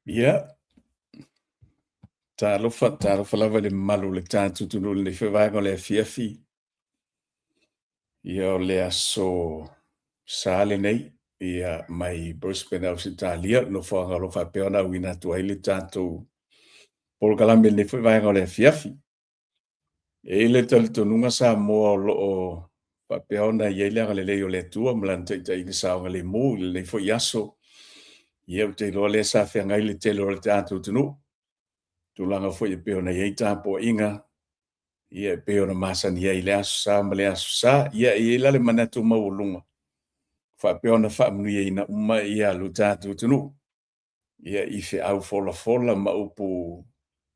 Ia, talofa lava le mamalu le tatutunu le whewanga o le afiafi. Ia o le aso sale nei, ia mai Brisbane au Italia, no whanga lo whapeona wina tua ile tātou polokalame le whewanga o le afiafi. E le talitonunga sa moa o loo whapeona i eilanga le leo le tua, mlanta i taini saonga le mu, le fo yaso. Ia o te loa le sa whengai le telo o le tātou tunu. Tulanga fo i peona i tāpo inga, ia pe ona masani ia i le aso sa ma le aso sa ia i la le manatu maulunga fa pe ona fa mnu ia ina uma ia lu tatu tunu ia i fe au fola ma upu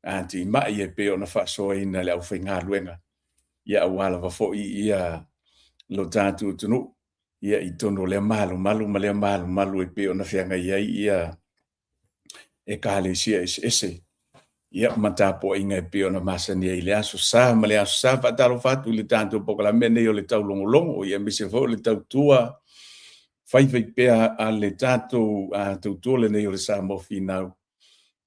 anti ma ia pe ona fa so ina le au finga luenga ia wala va fo ia lu tatu tunu ia i tono le malu ma le malu e pe ona fianga ia e kale sia ese ia matapo inga pe ona masani ia le aso sa ma le aso sa fa talo fatu le tanto pokola mene yo le tau longolongo ia mise fo le tau tua fai pe a le tato a tu le nei o le sa mo finau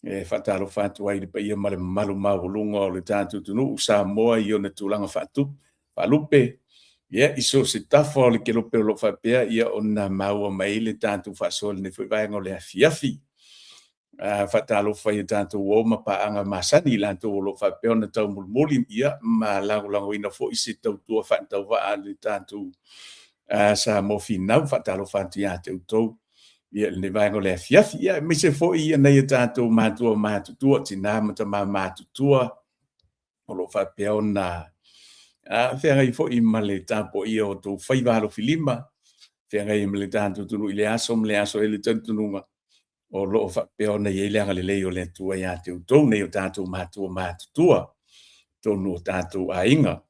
e fa talo fatu ai le ia ma le malu maulunga o le tanto tunu sa moa i ona tulanga fatu fa lupe ia iso se tafo le kelo pe lo fa pe ia ona mau mai le tanto fa sol ne foi vai ngole afiafi fatalo fai tanto o ma pa anga masani lanto lo fa pe ona tau mulmuli ia ma lango ina fo isi tau tua fa tau va ali tanto sa mo finau fatalo fanti a te utou ia le vai ngole fiafi ia me se fo ia nei tanto ma tu tina ma tua o lo fa pe ona fe ngai fo i male tapo ia o tu fai valo filima fe ngai male tanto tu le aso ele tanto nunga o lo fa pe ona ye le ngale o le tua ya te utou nei o tanto ma tua tonu tanto ainga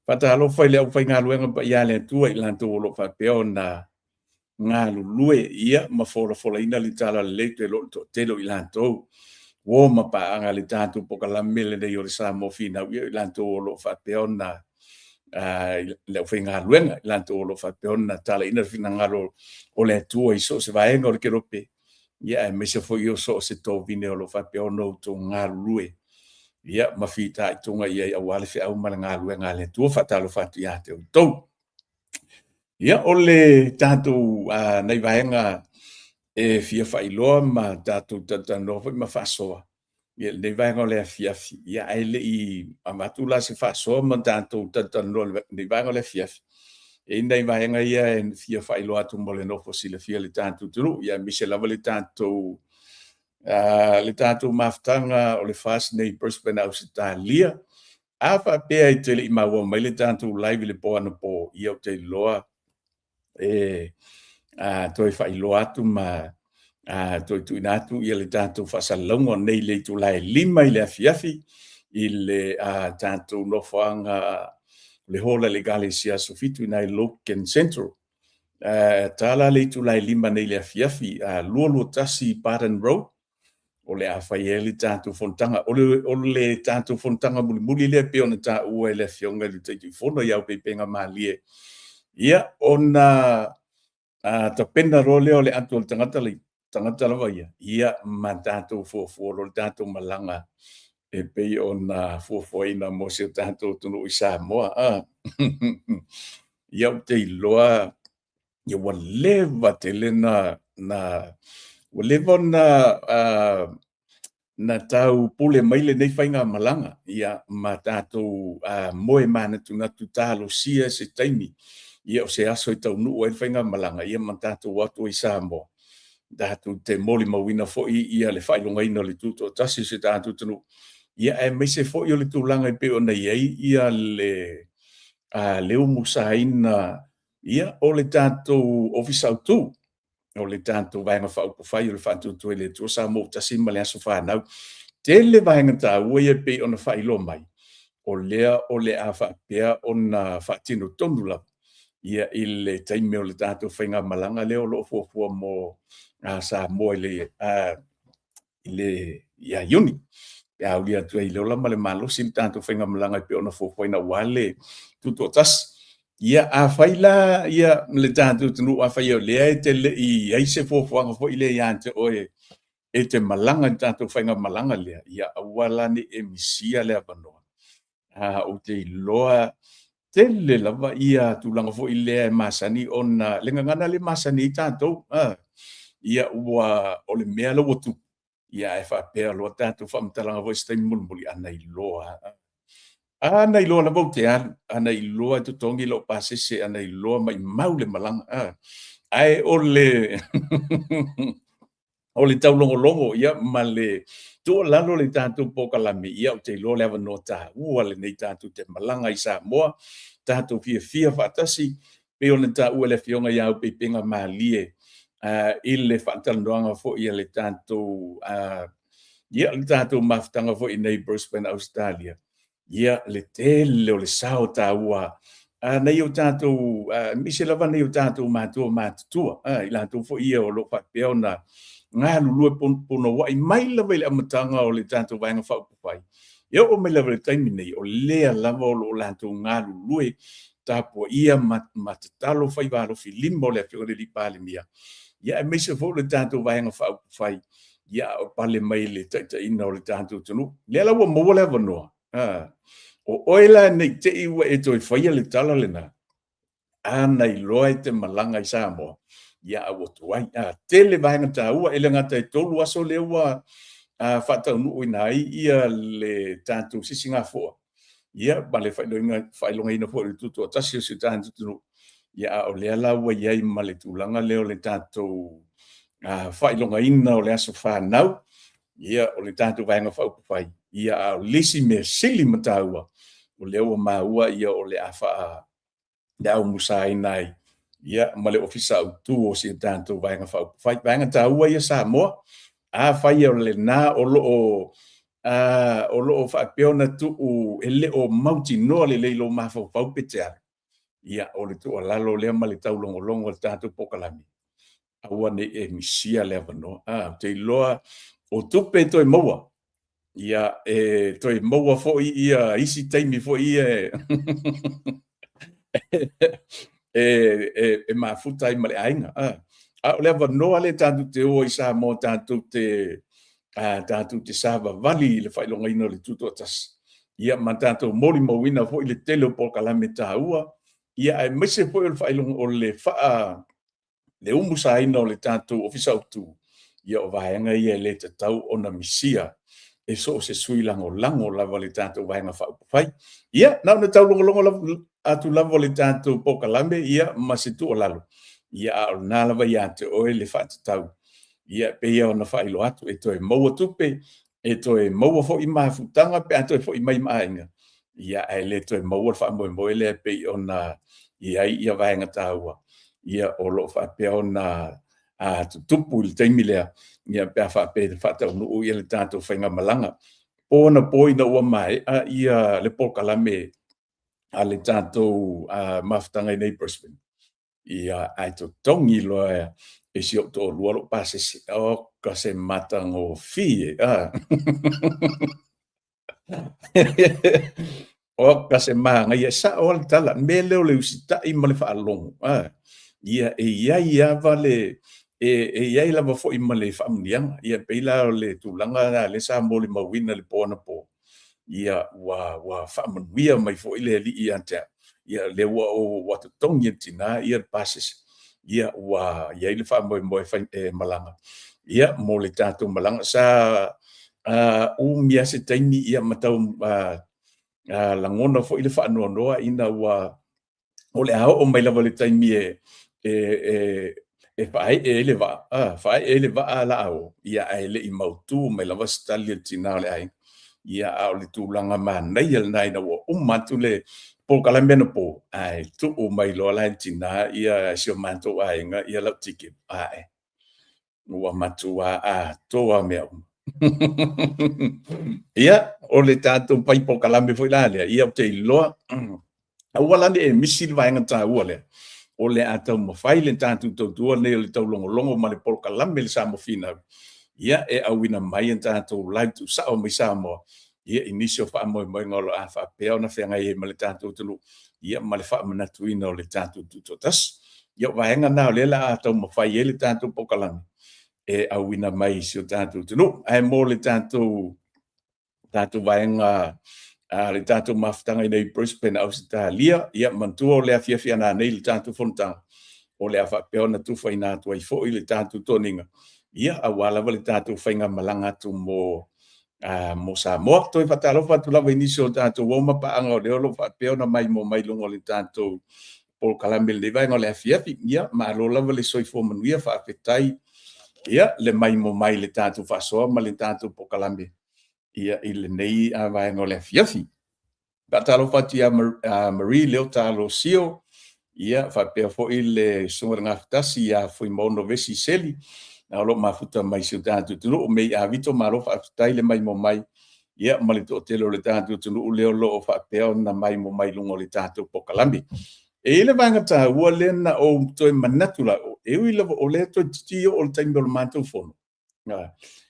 fatalo fai le fai ngaluenga pa ia le tua i lanto lo fa pe ona ngalu lue ia ma fola ina li tala le te lo te lo i lanto wo ma pa anga le tanto poka la mele de yo sa mo fina i lanto lo fa pe ona le fai ngaluenga lanto lo fa pe ona tala ina fina ngalo o le tua i so se va enga o ke rope ia me se foi io so se to vine o lo fa pe ono to ngalu ia ma fita i tunga ia a wale fe au ma ngaluenga le tua fatalo fatu ia te to ia ole tatu nei vaenga e fia failoa ma tatu tatano foi ma fasoa ia nei vaenga le fia ia ele i amatula se fasoa ma tatu tatano nei vaenga le fia e nei vaenga ia en fia failoa tu mole no fosile fia le tatu tulu ia mi se lava le tatu maftanga o le fast nei Brisbane au Italia afa pe ai te i maua mai le tatu live le po ana po ia te loa toi fai lo atu ma toi tu inatu ia le tātou whasalongo nei le tu lai lima i le afiafi i le tātou nofoanga le hola le gale sia sofitu nai Loken Central. Tala le tu lai lima nei le afiafi lua tasi Baden Road o le awhai e le tātou fontanga o le tātou fontanga muli le pe ona tā ua le fionga le teitu fono iau pepenga malie ia ona ta pena role o le atu tangata lawa ia ma tātou fuafua lo tātou malanga e pei ona fuafuaina mo se tātou tunu i Samoa ia te iloa ia waleva te lena waleva na tau pule maile nei whainga malanga ia ma tātou moe mana tunatu tālo sia se taimi ia o se aso i tau nuu e whainga malanga ia ma tātou watu i Samoa tātou te moli mawina fo'i ia le whailonga ina le tuto tasi se tātou tanu ia e meise fo'i o le tūlanga i peo na iei ia le umusaina ia o le tātou ofisa au tū o le tātou vaenga whai o le whātou tue le tua Samoa tasi ma le aso whanau te le vaenga tā ua ia peo na whailo mai o le a whapea o na whaatino tonu la ia i le taime o le tātou whainga malanga leo lo fuafua mo Samoa i le ia iuni. Ia ulia tu i leo lama le malo sim tātou whainga malanga i pe ona fuafua ina wale tuto tas. Ia a whaila ia le tātou tunu a whai o lea e te le i eise fuafua ngafo i le iante oe e te malanga tātou whainga malanga lea, ia awalani e misia lea wanoa. O te iloa, tele lava ia tulanga fo i lea e masani ona, lenga ngana le masani i tātou, ia ua o le mea la watu, ia e whapea loa tātou whamtalanga fo i stai mulmuli ana iloa. Ana iloa la vau te alu, ana iloa tu tongi lo pasese, ana iloa mai maule malanga. Ai ole o le taulongolongo ia ma le tualalo le tatou pokalami ia o te iloa le avanoa tāua lenei tatou te malanga i Samoa, tatou fiafia faatasi pe ona taua le fionga iau peipenga malie i le faatalanoaga foʻi ia le tatou ia le tatou mafutaga foʻi nei Brisbane, Australia. Ia le tele o le sao tāua nei o tatou mise lava nei o tatou matua matutua i latou foʻi ia o loo faapea ona galulue pono waʻi mai lava i le amataga o le tatou vaega faupufai. Ia o mai lava le taimi nei o lea lava o loo latou galulue tapuaʻia ma tatalo faivalofi lima o le afioga le lipalemia. Ia e maise foʻi le tatou vaega faupufai ia o pale mai le taʻitaʻina o le tatou tunuu. Lea lau ua maua le avanoa. O oe la nei teʻi ua e toe faia le tala lenā. Ana iloa e te malanga i Samoa. Ia au atu ai. Tele vaenga tāua e le ngata e tolu aso le ua whataunuu ina ai ia le tātou sisinga fua. Ia ma le whailonga ina fua le tutu o tasi o si tātou tunu. Ia o lea la ua iai ma le tūlanga leo le tātou whailonga ina o le aso whanau. Ia o le tātou vaenga whaupawhai. Ia au lisi me sili mataua. O lea ua maua ia o le awha le au musa inai. Ia ma le ofisa au tu o si tātou vaenga whaupawhai. Vaenga tāua ia Samoa. Whai o le nā o loo whapeona tu o ele o mauti noa le leilo mawhau petea. Ia o le tu o lalo lea ma le taulongolongo le tātou pokalami. Aua ne e misia lea wano. Te iloa o tupe toi maua. Ia toi maua fo ia isi taimi fo ia mafuta i male ainga. O lea wanoa le tātou te oa i Samoa tātou te sava vali le whailonga ina le tuto atas. Ia ma tātou mori mawina fo i le tele o pokalame tāua. Ia e mese fo i le whailonga o le wha le umusa ina o le tātou ofisa utu. Ia o vaenga ia le tatau o na misia. E so se sui lango lava le tātou vaenga whaupawhai. Ia, nau na tau longo atu lava le tātou pokalame, ia ma se tu o lalo. Ia au nā lava ia te oe le whatatau. Ia pe ia o na whailo atu, e toi maua tupe, e toi maua fo i mahafutanga, pe a toi fo i mai maainga. Ia e le toi maua wha moe le pe i o na ia vaenga tāua. Ia o lo whapea o na tupu il teimi lea. Ia pe a whape te whatau nuu ia le tātou whainga malanga. Pōna pōina ua mai, ia le pokalame a le tātou mafutanga i nei Brisbane. Ia ai to tongi loa e si o tō lualo pasese. O ka se matango fie. O ka se maanga ia sa o le tala. Me leo le usita i male whaalongo. Ia e ia vale e iai lava fo i male whaamnianga. Ia peila o le tūlanga le sa mole mawina le pōna pō. Ia wa whaamanuia mai fo i le li i antea. Ia le o watu tongi tina ia pases. Ia iai le whaamoe malanga. Ia mo le tātou malanga sa mia se taimi ia matau langona fo i le whaanoanoa ina o le ao o mai lava le taimi whae le wa. Whae le wa la au. Ia le i mautu mai lava stali tina le ai. Ia au le tūlanga manai al nai na wa umatu le pokalame na po. Ai tu o mai loa la tina ia sio manto ainga ia lau tiki. Ua matua toa mea ia o le tātou pai pokalame foi la lea. Ia o te iloa. Aua lani e misil vaenga tā ua lea. O le atau mawhai le tātou tautua nei o le tau longo ma le pokalame le Samofina. Ia e awina mai en tātou laitu sao mai Samoa. Ia inisio whaamoe ngolo a whapea o na whenga e ma le tātou tulu. Ia ma le whaamanatuina o le tātou tutotas. Ia waenga nao le la atau mawhai e le tātou pokalame. e auina mai si o tātou tunu. Ai mō le tātou vaenga le tātou mafutanga i nei Brisbane Australia, ia mantua o le afiafia nā nei le tātou whontanga. O le awhapeo na tuwhai nā tua i fo i le tātou toninga. Ia awalawa le tātou whainga malanga atu mo Samoa. Toi whatalofa tu lawa inisi o tātou woma paanga o le olo whapeo na mai mo mai lungo le tātou Paul Kalame le vaenga o le afiafi. Ia maalo lawa le soifo manuia whaapetai. Ia le mai mo mai le tātou whasoa ma le tātou Paul Kalame. Ia i le nei a vaenga o le afiafi. Patalofa ti a Marie leo talo sio. Ia whapea fo i le sunga ngafutasi ia fui mono vesi seli. Na lo mafuta mai si o tātou tunu o mei a vito maro whaapetai le mai mo mai. Ia mali to telo le tātou tunu o leo lo o whapea na mai mo mai lungo le tātou Paul Kalame. E le vangata ua lena o toi manatula e ui lava o le toi titio o le taimbe o le mātou fono.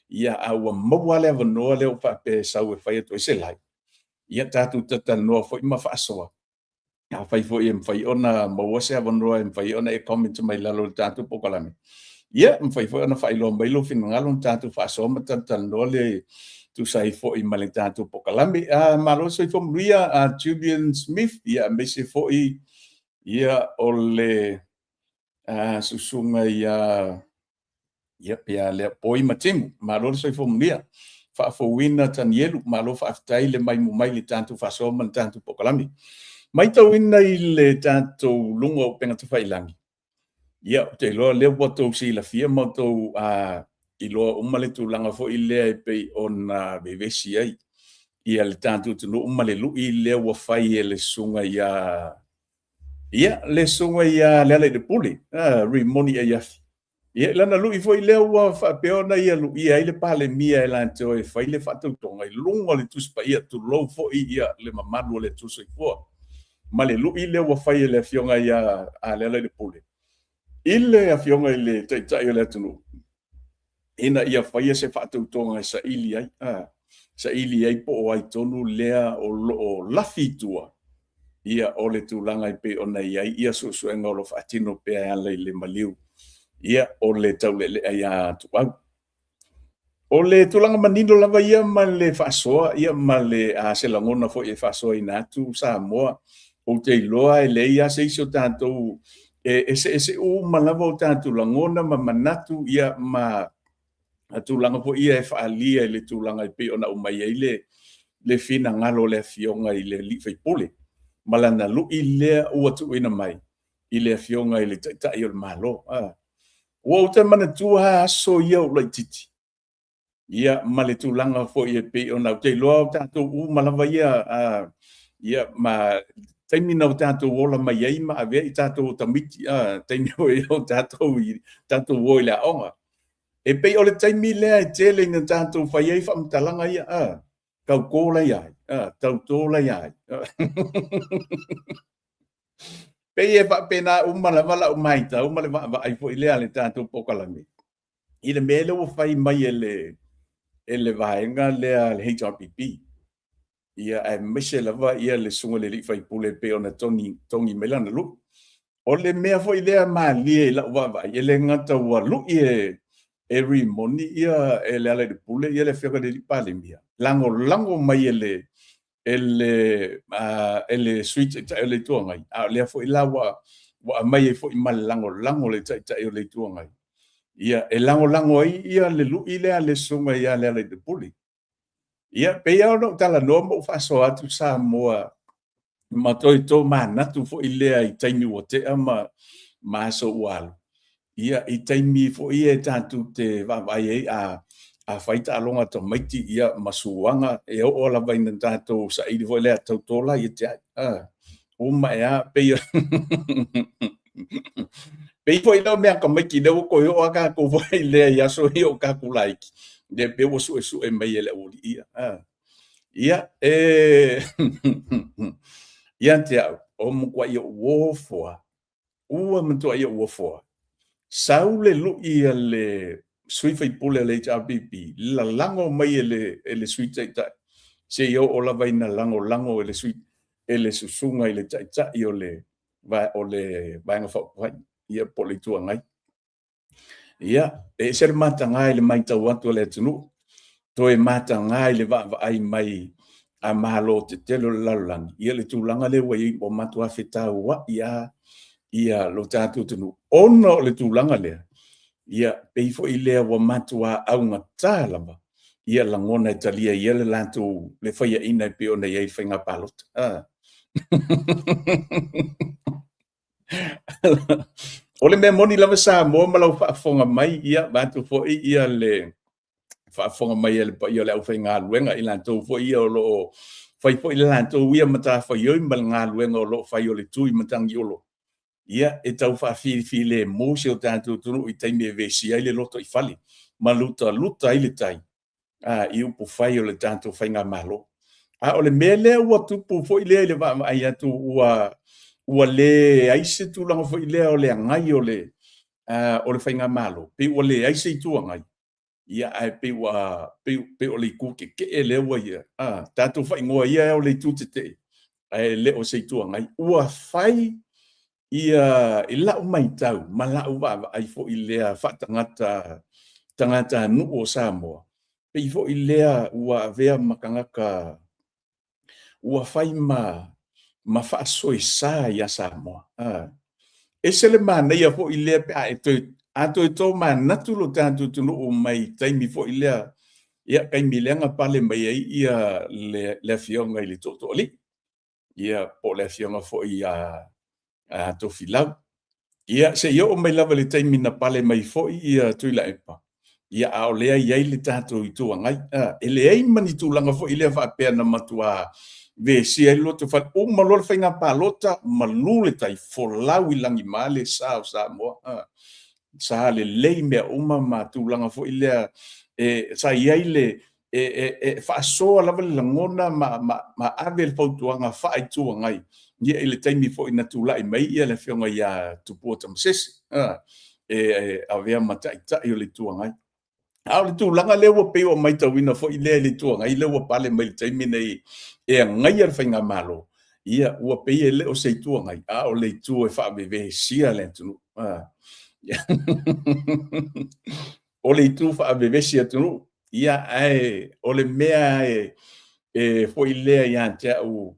Ia aua mawale ava noa leo whape sau e whaia toi se lai. Ia tātou tata noa fo ima whaasoa. A whai fo i mwhai ona mawase ava noa e mwhai ona e comment mai lalo le tātou Paul Kalame. Ia mwhai fo ona whai loa mailo fina ngalo le tātou whaasoa ma tata noa le tu sai fo i male tātou Paul Kalame. Malo so i fo mria Julian Smith ia me se fo i ia o le susunga ia pia le poi matimu malo so fo mlia fa fo wina tanielu malo fa aftai le mai mo mai le tanto fa so man tanto Paul Kalame mai to wina i le tanto lungo o penga te failangi ia te lo le boto si la fia mo to i lo umale tu langa fo i le pe on bevesi ai ia le tanto tu no umale lu i le wa fai le sunga ia le sunga ia le de puli rimoni ia ia lana lu i foi le wa fa peona ia lu ia ile pale mia ela to e fai le fatu tonga i lungo le tuspa ia tu lo fo ia le mamadu le tuso i fo ma le lu i le wa fai le fionga ia le de puli ile a fionga ile tai le tunu ina ia fai se fatu tonga sa ili ai po ai tonu lea o lafitua ia o le tūlanga i pe ona ia suenga o lo whaatino pe a le maliu. Ia o le taulele ai a tuau. O le tūlanga manino lava ia ma le whaasoa, ia ma le se langona fo i whaasoa i nātu Samoa. O te iloa e le ia se iso tātou se u malava o tātou langona ma manatu ia ma tūlanga fo ia e whaalia i le tūlanga i pe ona umai ai le fina ngalo le fionga i le li whaipole. Malana lu i lea ua tu ina mai i lea fionga i le tai o le malo. Ua o te mana tua aso ia o lai titi. Ia male tu langa fo i e pe o nau te loa o tātou u malawa ia ma taimina o tātou ola mai ei ma avea i tātou tamiti taimio e o tātou o i lea onga. E pe o le taimi lea e tele ngā tātou whai ei whamtalanga ia kau kōla iai. Tau tōla iai. Pei e whapena umala umaita, umale ai fo i lea le tātou Paul Kalame. I le mele o whai mai e le vaenga lea le HRPP. Ia e mese lava ia le sunga le li whai pule pe ona tongi melana lu. O le mea fo i lea maalia i la uwa i le ngata ua lu i e rimoni ia e le ala de pule ia le whiaka de li pale mia. Lango mai ele switch ele tuangai le fo ila wa mai fo mal lango le tai ele tuangai ia e lango ai ia le lu ile le sunga ia le de puli ia pe ia no tala no mo fa so atu Samoa ma toi to mana tu fo ile ai taimi o te ma so wal ia i taimi fo ia tatu te va vai a faita alonga to maiti ia masuanga e o la vaina tato sa i voi le tautola i te o mai a pe pe foi no me ka maiti de ko yo aka ko voi le ia so i o ka ku like de pe o su e mai ele o ia ia ia te o mo kwa yo wo fo o mo to yo wo fo saule lu ia le sui fai pule le HRPP la lango mai ele sui tai se yo o la vaina lango ele susunga ele tai o le va o le vaina fa ia politua ngai ia e se le matanga le mai tau atu le tunu toe matanga le va ai mai a malo te telo lalang ia le tulanga le wai o matua feta wa ia lo tatu tunu ono le tulanga le ia peifo i lea wa matua au ngata lava ia langona italia ia le lantu le faia ina pe ona ia i fainga palot ole me moni lava sa mo malau fa fonga mai ia bantu fo ia le fa fonga mai le pa ia le au fainga luenga i lantu fo ia lo fai fo i lantu ia mata fa yo i mal nga luenga lo fa yo le tui matang yolo ia e tau fa fi le mo se o tantu tunu i taimi e vesi ai le loto i fali maluta luta i le tai i upu fai o le tantu fainga malo o le mele ua tupu fo i le va ai atu ua le aise tulanga fo i le o le ngai o le fainga malo pe ua le aise i tuangai ia ai pe o le ku ke le ua ia tantu fai ngoa ia o le tu te ai le o se tuangai ua fai ia i lau mai tau ma lau va ai fo i lea fa tangata nu o Samoa pe fo i lea ua vea makangaka ua fai ma fa soi sa ia Samoa e se le mana ia fo i lea pe a to ma natu lo tantu tunu o mai taimi fo i lea ia kai milenga pale mai ia le fionga i le totoli ia po le fionga fo ia to filau ia se yo mai lava le taimi na pale mai fo ia tuila epa ia ao lea ia le tato i tu ngai ele ai mani tu langa fo ile fa pe na matua ve si ai lo to fa o malol fa nga palota malule tai fo lawi langi male sa mo sa le le me o ma tu langa fo ile sa ia ile fa so lava le ngona ma ave fo tu nga fa i tu ngai ia ele taimi fo ina tu lai mai ia le fionga ia tu pota mses avea mata ita i le tu ngai au le tu langa le wo pe o mai tawina fo ile le tu ngai le wo pale mai taimi nei ngai ar fainga malo ia wo pe le o se tu ngai o le tu e fa bebe sia le tu o le tu fa bebe sia tu ia ai o le mea fo ile ia te u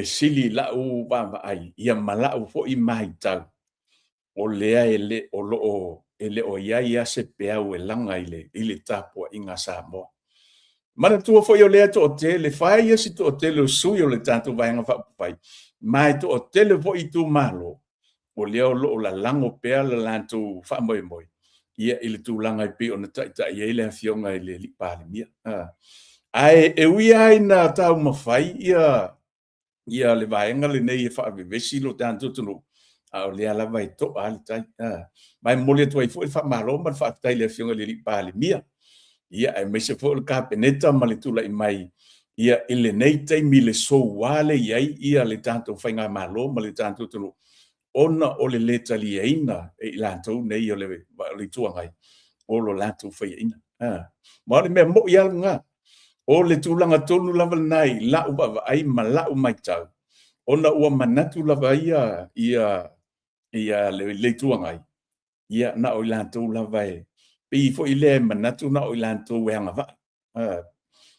sili la u va ai ia mala u fo i mai tau o lea ele o lo ele o ia se pea o langa ile tapo inga Samoa mana tu fo yo le to hotel fai ia si to hotel su yo le tanto vai nga fa pai mai to hotel fo i tu malo o le o lo la lango pea la lanto fa moi ia ile tu langa pe ona ta ile fionga ile li pale mia ai e wi ai na tau mafai ia le vaenga le nei fa vesi lo tanto tunu o le ala vai to al tai mai mole to ai fo fa malo ma fa tai le fionga le li pale mia ia ai me se fo le kapeneta ma le tula i mai ia ile nei tai mi le so wale ia le tanto fainga malo ma le tanto tunu ona o le leta li ina i lanto nei o le tuangai o lo lanto fai ina ma le me mo ia nga o le tulanga tonu lava nai la u ba ai ma la u mai tau ona ua manatu lava ia le tuangai ia na o lanto lava pe fo ile manatu na o lanto weanga va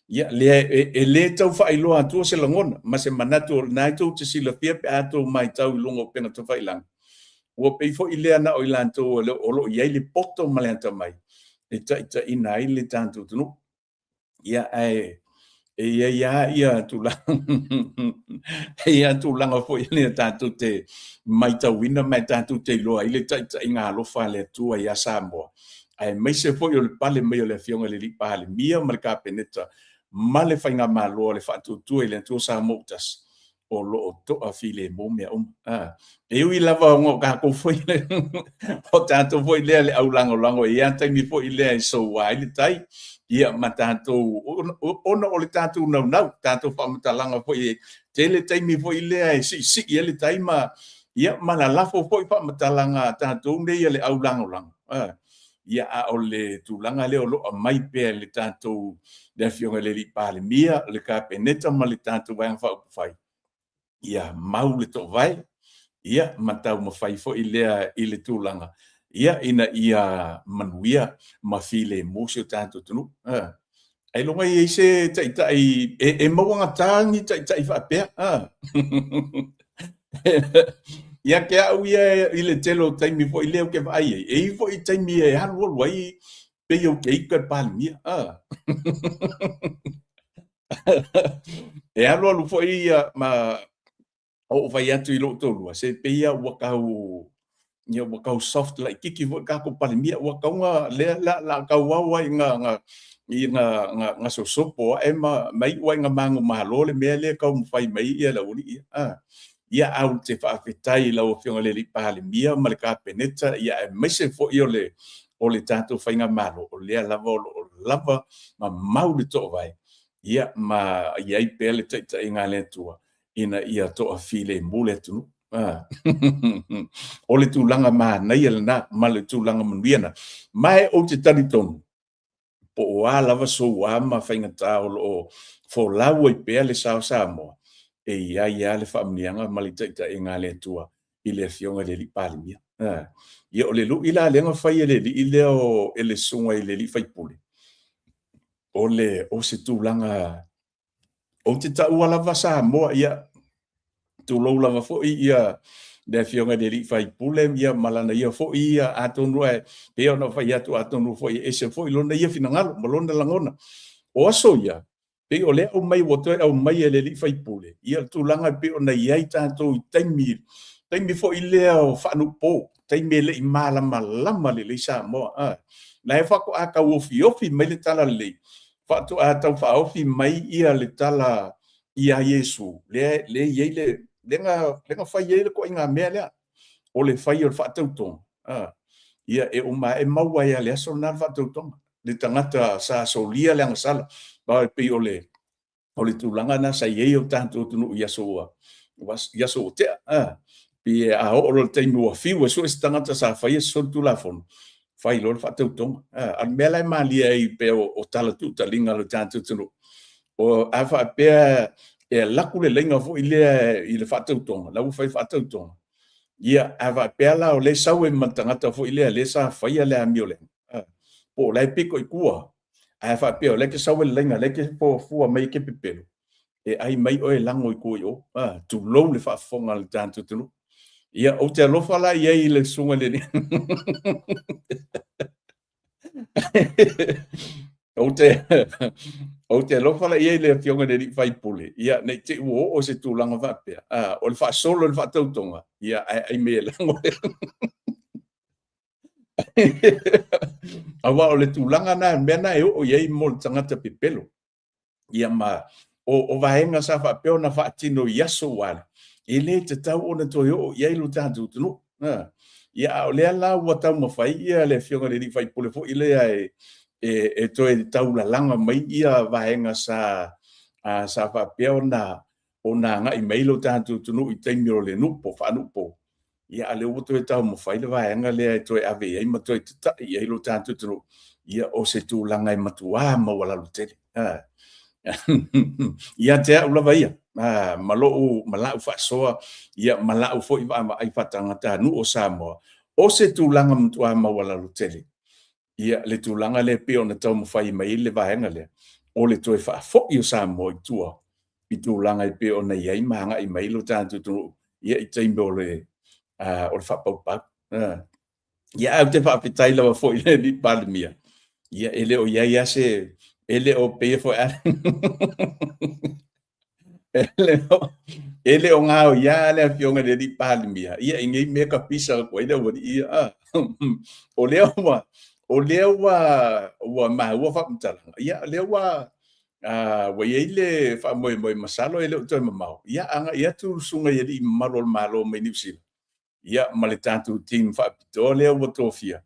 ia le tau fa ilo atu se langona ma se manatu na tu te sila pia pe atu mai tau longo pena to fa ilang o pe fo ile na o lanto o lo ia le poto malenta mai e ta ina ile tanto tu ia ia tu la ia tu langa fo ile tanto te mai tau wina mai tanto te lo ile ta inga lo fa le tu ia Samoa ai mai se fo yo le pale mai le fionga le pale mia marka peneta male fainga malo le fa tu ele tu sa motas o lo to a file mo me e ui lava ngo ka ko foi le o tanto foi le au lango ia tai mi foi le so wai le tai ia matanto ona o le tanto no tanto fa matalanga foi tele tai mi foi le si ia le tai ma ia mana la foi fa matalanga tanto nei le au lango ia o le tulanga le o lo mai pe le tanto le fionga le pale mia le ka peneta ma le tanto vai fa fai ia mau le to vai ia matau ma fai fo i le tulanga ia ina ia manuia ma file musio tanto tunu ai longa i se tai e mawanga tangi tai fa pe ia ke au ia i le telo taimi fo i leo ke vai e i fo i taimi e haru wai pe yo ke ka palmia e haru lu fo i ma o vai atu i lo tolu se pe ia wakau ia wakau soft like kiki fo ka ko palmia wakaunga le la ka wa nga nga so sopo e ma mai wa nga mangu malo le me le ka fai mai ia la uni ia au te whaafetai lau whionga le lipa le mia ma le ka peneta ia e mese fo i o le tātou whainga malo o lea lava o lava ma mau le toa vai ia ma ia i pēle taita i ngā le tua ina ia toa file mule tunu o le tūlanga ma nei ala na ma le tūlanga manuiana mai o te tani tonu po o a lava so a ma whainga tā o fo lau i pēle sao sa moa e ia le whaamnianga malitaita e ngā le tua i le fionga le li palimia. Ia o le lu i la lenga whai le li i leo e le sunga i le li whaipule. O le o se tūlanga o te tau ala wasa moa ia tu lau lava fo ia le fionga le li whaipule ia malana ia fo ia atonu e peo na whai atu atonu fo ia ese fo i lona ia finangalo malona langona. O aso ia pe o le o mai woto o mai le li fai pule ia tu langa pe o na ia tanto taimi fo i le o fanu po taimi le i mala malama le sa mo na e fa ko aka ofi mai le tala le fa tu a tau fa ofi mai ia le tala ia Yesu le ye le nga fai ye ko inga me le o le fai o fa tau ton ia e o mai e maua ia le so na fa tau ton le tangata sa solia le nga sala ba pe o le tūlanga na sa iei o tātou tunu iaso o tea. Pi a o lo teimu a fiu e so e tangata sa whai e so tu la fonu. Whai lo le whatau tonga. An mea lai malia i pe o tala tu ta linga lo tātou tunu. O a wha pea e laku le lenga fo i le whatau tonga. Lau whai whatau tonga. Ia a wha pea la o le sau e matangata fo i le sa whai a le a mio le. Po lai piko i kua. A fa pe le ke sawe lenga le ke po fu mai ke pepelo e ai mai o e lango i ko yo tu lo le fa fonga le tanto tu ia o te lo fala ia i le sunga le ni o te lo fala ia i le fionga le ni fai pule ia nei te o se tu langa va pe o le fa solo le fa tautonga ia ai me lango awa o le tūlanga na mena e o iei mo le tangata pepelo. Ia ma o vaenga sa wha peo na wha tino iaso wale. E le te tau o na toi o iei lo tātou tunu. Ia o lea la ua tau mawhai ia le fionga le ni whai pole fo i lea e toi tau la langa mai ia vaenga sa wha peo na o na nga i mailo tātou tunu i teimiro le nupo wha nupo. Ia le o to tau mo fai le vaenga le to ave ai ma to ta ia lo tanto tro ia o se tu langa i matua ma wala lo te ia te ula vai malo mala fa so ia mala fo i va ai fatanga ta nu o samo o se tu langa matua ma wala lo te ia le tu langa le pe ona tau mo fai mai le vaenga le o le to fa fo i samo i tua i tu langa i pe ona ia i manga i mai lo tanto tro ia i taimbo le o le whapaupa. Ia au te whaapitai lawa fo i le ni palimia. Ia ele o ia se, ele o pea fo a. Ele o ngā o ia le a fionga le ni palimia. Ia ingi me ka pisa ko ele o ia. O leo wa mahua whapamtalanga. Ia leo wa ele wha moe masalo ele o toi mamau. Ia anga ia tu sunga ia di malo me nipsila. Ia ma le tātou team whaapito lea ua tōwhia.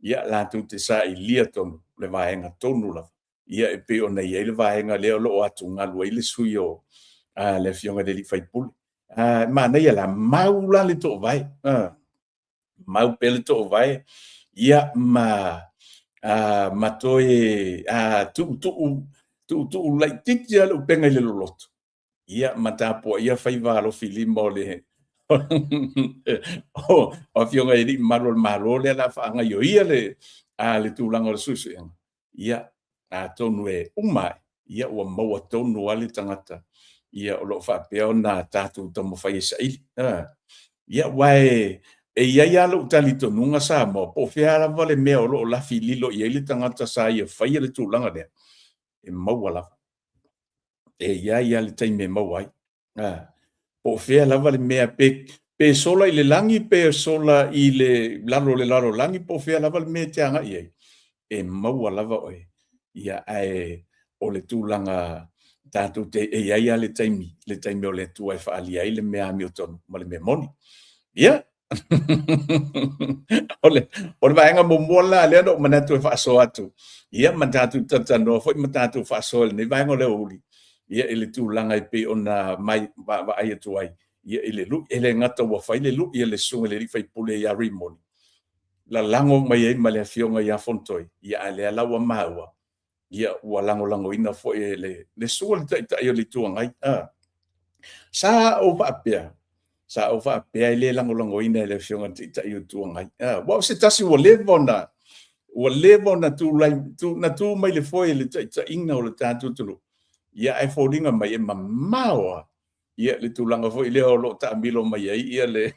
Ia lātou te sa i lia tonu, le vaenga tonu la. Ia e pe o nei e le vaenga leo lo atu ngalua i le sui o le fionga le li whaipule. Ma nei la mau la le tō vai. Mau pe le tō vai. Ia ma toi tu lai titi ale upenga i le loloto. Ia ma tāpua ia whaiva alo filima o le O fionga iri malo le la whaanga yo ia le tūlanga o susu ianga. Ia a tonu e umai. Ia ua maua tonu ale tangata. Ia o lo whapea o nā tātou tomo whai sa ili. Ia wae e ia ia lo utali tonunga sa mo. Po whea la vale mea o lo lafi lilo ia ili tangata sa ia whai le tūlanga lea. E maua lava. E ia le taime mauai. Po whea lava le mea pe sola i le langi, pe sola i le lalo langi, po whea lava le mea te anga iei. E maua lava oe. Ia ae o le tūlanga tātou te e ia le taimi o le tua e whaalia i le mea mi o tonu, ma le mea moni. Ia. O le vaenga mo mola le no manatu e whaaso atu. Ia man tātou tatanoa, foi man tātou whaaso le vaenga le uli. Ia ele tūlanga i pe ona mai wa ai atu ai. Ia ele lu ele ngata wa fai le lu ia le sunga le fai pule ia rimoni. La lango mai ai male fionga ia fontoi. Ia ale ala wa maua. Ia wa lango ina fo ele le sunga le ta ia le tuanga ai. Sa o va apea. Sa o va apea ele lango ina le fionga ta ia tuanga ai. Wa se tasi wo levona. Wa levona tu na mai le foi le ta inga o le tatu tulu. Ia ai foldinga mai e mamaua. Ia le tūlanga fo i leo lo ta milo mai ai ia le.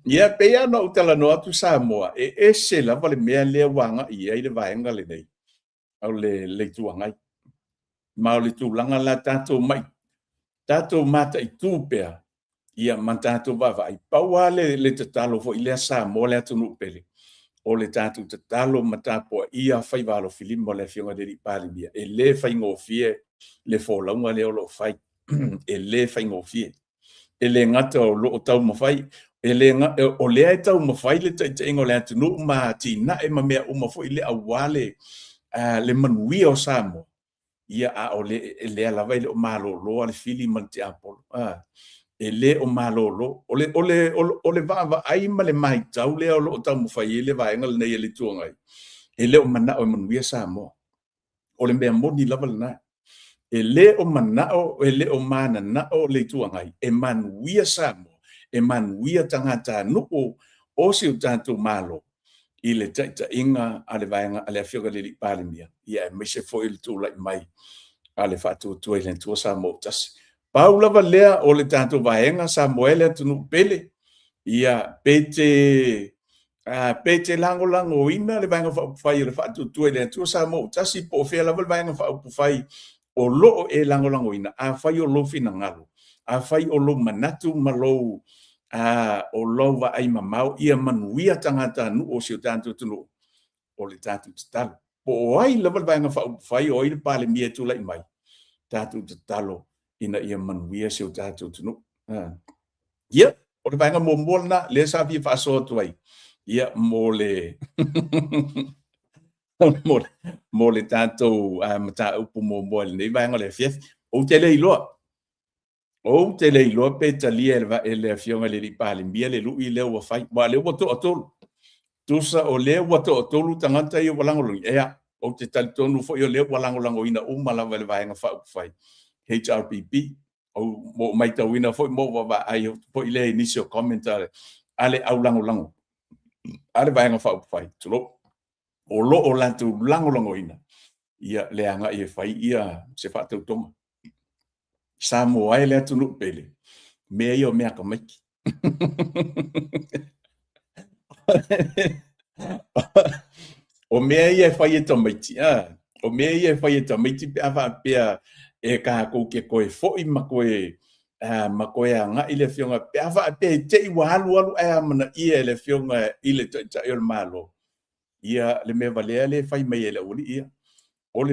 Ia pea no utala no atu Samoa. E se lava le mea lea wanga ia i le vaenga le nei. Au le tuangai. Ma o le tūlanga la tātou mai. Tātou mata i tūpea. Ia man tātou wawa ai. Paua le tatalo fo i lea Samoa le atu nupele. O le tātou tatalo matapoa ia whai walo filimo le fionga deri palimia. E le whai ngofie le fōlaunga le o lo whai. E le whai ngofie. E le ngata o lo tau mawhai. E le o lea e tau mawhai le ingo le atu no ma tina e ma mea umafo i le awale le manui o Samoa. Ia a o le alawai le o malo loa le fili man te apolo. E le o malolo o le va ai ma le mai tau le o lo tau mawhai le vaenga le nei le tuangai. E le o mana o manuia Samoa. O le mea moni lava le nai. E le o manao, e le o mana nao le tuangai. E manuia Samoa. E manuia tangata nuko o si o tātou malo. I le taita inga a le vaenga a le awhiaga le li palimia. Ia e meise fo i le tūlai mai. A le whātua tua i le tua Samoa tasi. Paulava lea o le tātou vaenga Samoa le tunu pele. Ia pete lango ina le vaenga whai le whātua tua i le tua Samoa tasi po whea lava le vaenga whai o loo e lango ina. A whai o lo fina ngalo. A whai o lo manatu malou. O lo wa ai mamau ia manuia tangata nu o si o tātou tunu. O le tātou tatalo. Po ai lava le vaenga whai o i le pale mia tu lai mai. Tātou tatalo. Ina ia manuia si o tātou tunu. Ia, o le vaenga mo na, le sa pia whaasoa tuai. Ia, mo le mo le tātou mata upu mo le nei vaenga le fief. O te le iloa. O te le iloa pe talia e le fionga le li pale mia le lui le ua whai. Wa le ua to atolu. Tusa o le ua to atolu tangata i o walangolungi. Ea, o te talitonu fo i o le walangolango ina umalawa le vaenga whai. HRPP o mo mai tawina foi mo wa ai po ile initial commentary ale au lango ale vai nga fai tulo o lo o lantu lango ina ia le anga ia fai ia se fa tu toma Samoa ele tu no pele me io me ka mai o me ia fai tomati o me ia fai tomati pe ava pe e ka ko ke koe foi ma koe anga ile fionga pe ava pe te i walu e mana i le fionga ile ta il malo ia le me vale le fai mai ele uli ia o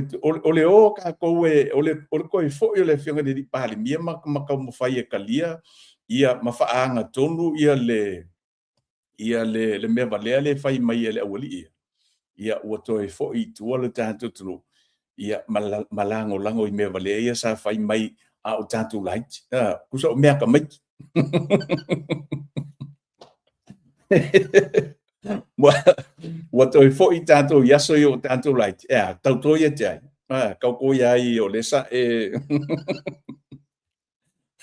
le o ka koe o le koe foi le fionga de pali mia ma ka mo fai e kalia ia ma fa anga tonu ia le me vale le fai mai ele uli ia o toi foi tu le tanto tu ia malango i me vale ia sa fai mai a o tātou light. Kusa o mea ka mai. Wa toi fo i tātou yaso i o tātou light. Tau toi e te ai. Kau ko ia i o lesa e...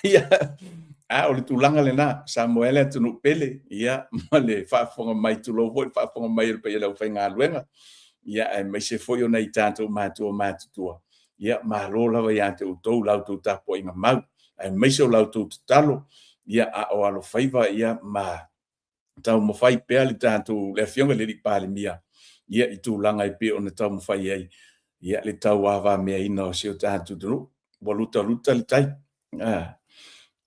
ia o le tulaga lenā Samuele atunu pele ia ma le fa'afoga mai tulou foi fa'afoga mai le paia lau faigaluega ia e maise foi ona i tatou matua matutua ia malo lava iā te outou lautou tapuaʻiga mau ae maise o lautou tatalo ia a o alofaiva ia ma taumafai pea le tatou le afioga le lipalemia ia i tulaga e pe ona taumafai ai ia le tauavameaina o sio tatou tunuu ua lutaluta le tai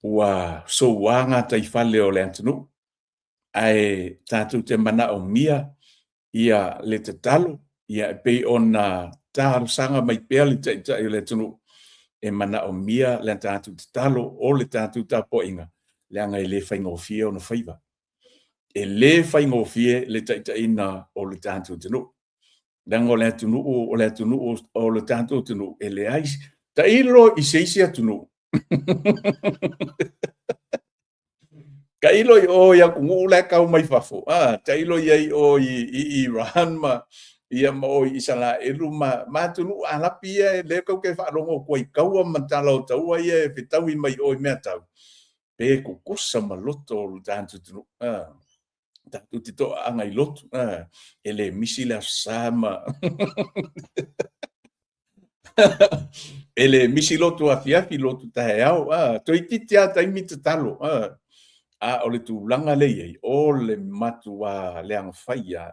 ua souāga taifale o le atunuu ae tatou te manaʻomia ia le tatalo ia e pei ona talosaga mai pea le taʻitaʻi o le atunuu e manaʻomia le tatou tatalo o le tatou tapuaʻiga leaga e lē faigofie ona faiva e lē faigofie le taʻitaʻina o le tatou tunuu laga o le atunuu o le tatou tunuu e leai taʻilo i seisi atunuu kailo i o ia kungu le kau mai fafo tailo ia o i Iran ma ia ma o Israel ma tunu ala pia le kau ke fa longo ko i kau ma talo tau ia pe tau i mai o me tau pe ko kosa ma loto tanto tunu tatu tito anga i loto ele misila sama ele misiloto afiafi loto taeao toititia taimi tatalo o le tulaga leiai o le matua le agafaia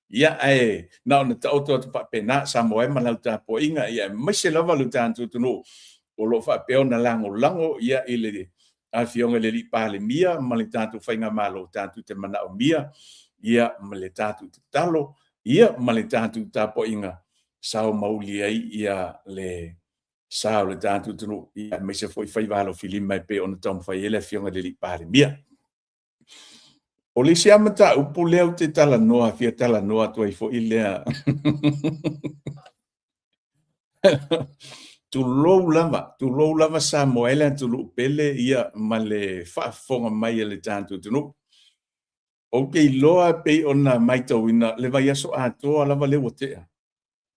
ia e na ona taʻoto atu faapena Samoe ma lau tapuaʻiga ia e maise lava lau tatou tunuu o loo faapea ona lagolago ia i le afioga le lipalemia ma le tatou faiga malo tatou te manaʻomia ia ma le tatou tatalo ia ma le tatou tapuaʻiga sao mauli ai ia le sa o le tatou tunuu ia maise foʻi faivalo filima e pe ona taumafai ai le afioga le lipalemia o le isi amataupu lea o te talanoa fia talanoa atu ai foʻi lea tulou lava Samoele atuluu pele ia ma le fa'afofoga mai e le tatou tunuu o ke iloa pei ona maitauina le vaiaso atoa lava le ua tea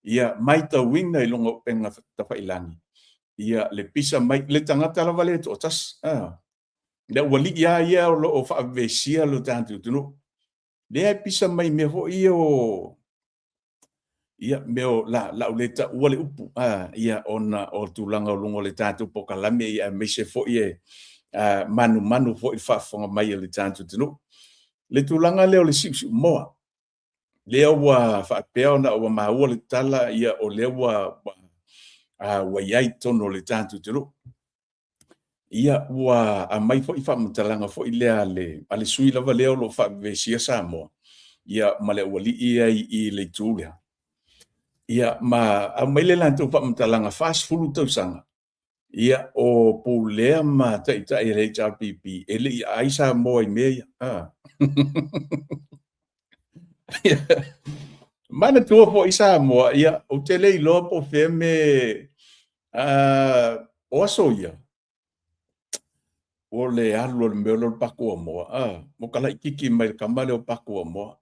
ia maitauina i loga o pega tafailagi ia le pisa mai le tagata lava le toʻatasi le ua liʻi a ia o loo fa'avesia lo tatou tunuu lea e pisa mai mea foʻi o ia mea o laʻu le taʻua le upu ia ona o tulaga o luga o le tatou pokalame ia maise foʻi e manumanu foʻi le fa'afofoga mai e le tatou tunuu le tulaga lea o le siʻusiʻu moa lea ua faapea ona ua maua le tala ia o lea ua iai tono le tatou tunuu ia ua amai foʻi faamatalaga foʻi lea a le sui lava lea o loo faavevesia Samoa ia ma le ua liʻi ai i le itu lea ia ma aumai le latou faamatalaga 40 tausaga ia o pulea ma taʻitaʻi le HRPP e leʻi ai Samoa i mea ia mana tua foʻi Samoa ia o te lē iloa po fea me o aso ia o le alu o le mea o le Pakuamoa mo kalaʻikiki mai le kama le o Pakuamoa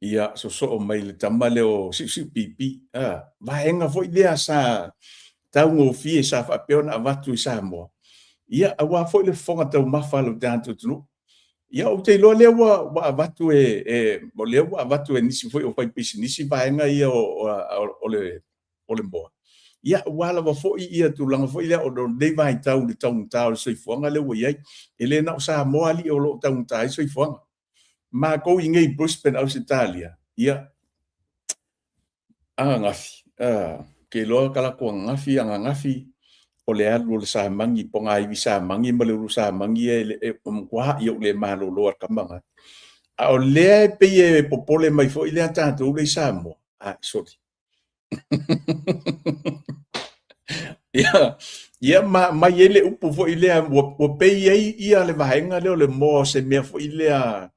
ia sosoʻo mai le tama le o siʻusiʻu pipi vaega foʻi lea sa taugofie sa faapea ona avatu i Samoa ia auā foʻi le fofoga taumafa lo tatou tunuu ia o te iloa lea ua avatu o lea ua avatu e nisi foʻi o fai pisinisi vaega ia o le moa ia ua lava foʻi ia tulaga foʻi lea o lei vaitau le taugatā o le soifuaga le ua iai e lē na o Samoa aliʻi o loo taugatā ai soifuaga makou i gei Brisbane ausitalia ia agagafi ke iloa kalako agagafi o le alu o le samagi pogaivi samagi ma le ulu samagi e kuahaʻi o le malōlō akamaga o lea e pei e popole mai foʻi lea tatou le Samoa soli ia mai ai le upu foʻi lea ua pei ai ia le vaega lea o le moa se mea foʻi lea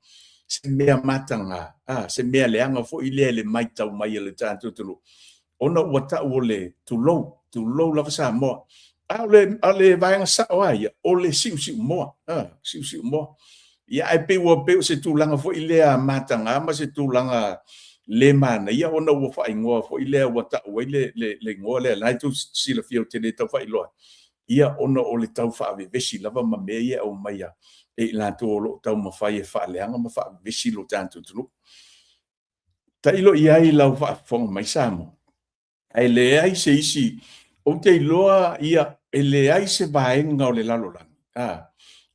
se mea matanga se mea leanga foʻi lea le maitau mai le tatou tunuu ona ua taʻu o le tulou lava Samoa a le vaega saʻo ia o le siʻusiʻu moa ia e pei ua pei o se tulaga foʻi lea matanga ma se tulaga le manaia ona ua faaigoa foʻi lea ua taʻu ai le igoa lea lai tu silafia o tele tau faailoa ia ona o le tau whaavevesi lava ma mea ia au mai a e lato o lo tau mawhai e whaaleanga ma whaavevesi lo tātou tunu. Ta ilo ia i lau whaafonga mai sāmo. Ai le ai se isi, o te iloa ia e le ai se vaenga o le lalolangi.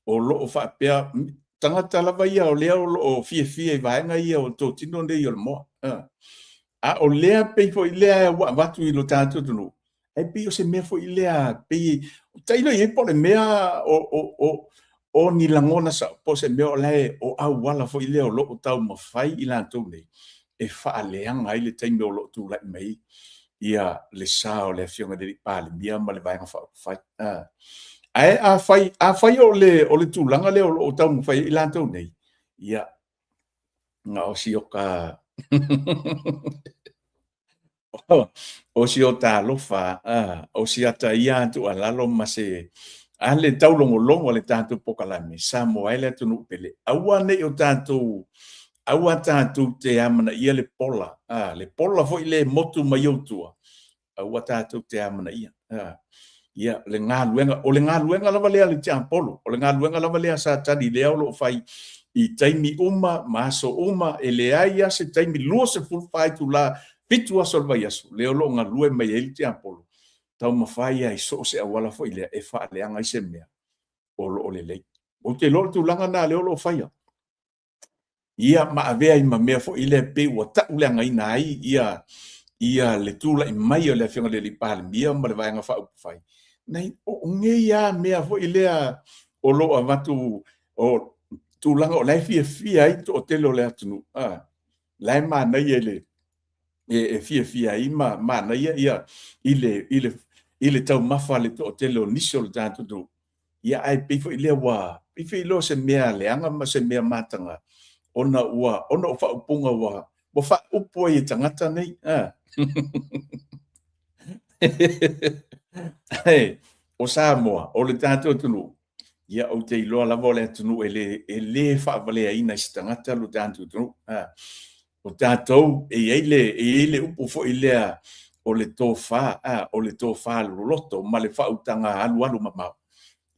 O lo o whaapea, tangata lava ia o lea o fie i vaenga ia o tō tino nei o le moa. O lea pei fo i lea watu i lo tātou tunu. Ai pei o se mea fo i lea pei, tailo i po le mea o ni langona sa, po se mea o lae o au wala fo i lea o lo o tau mawhai i lantou nei. E whaaleanga ai le taime o lo tu lai mai. Ia le sa o le fionga de pale mia ma le vaenga fai. Ai a fai o le tūlanga le o tau mawhai i lantou nei. Ia nga o si o ka o si o tā lofa, o si ata ia atu alalo ma se le tau longo le tātou pokalame, sa mo ai le tunu pele. Aua nei o tātou, aua tātou te amana ia le pola fo i le motu mai autua. Aua tātou te amana ia. Ia le ngā luenga, o le ngā luenga lava lea le te ampolo, o le ngā luenga lava lea sa tani lea lo fai i taimi uma, maso uma, e le aia se taimi lua se fulfai tu la pitu aso vai aso, leo lo ngā lue mai e te ampolo. Tau mawhai ai so se awala fo i lea e wha leanga i se mea, o le lei. O te lolo tu langa nā leo lo whaia. Ia ma avea i ma mea fo i lea pe ua ta uleanga i nai, ia le tula i mai o le whionga le li pāle mia ma le vaenga wha upu whai. Nei, o nge ia mea fo i lea o lo a watu o tūlanga o lai fia ai o te lo le atunu. Lai ma nei e le e fia ai ma nei ia i le tau mawha le o te lo nisio le tātu tu. Ia ai pifo i lea wā, pifo i lo se mea leanga ma se mea matanga. Ona ua o wha upunga wā. Wa wha upo i tangata nei. O Samoa, o le tātou tunu. Ia o te iloa lava o le tunu e le whaavalea ina i tangata lo tātou tunu. O tātou e eile upo fo i lea o le tō whā loto ma le whautanga alu mamau.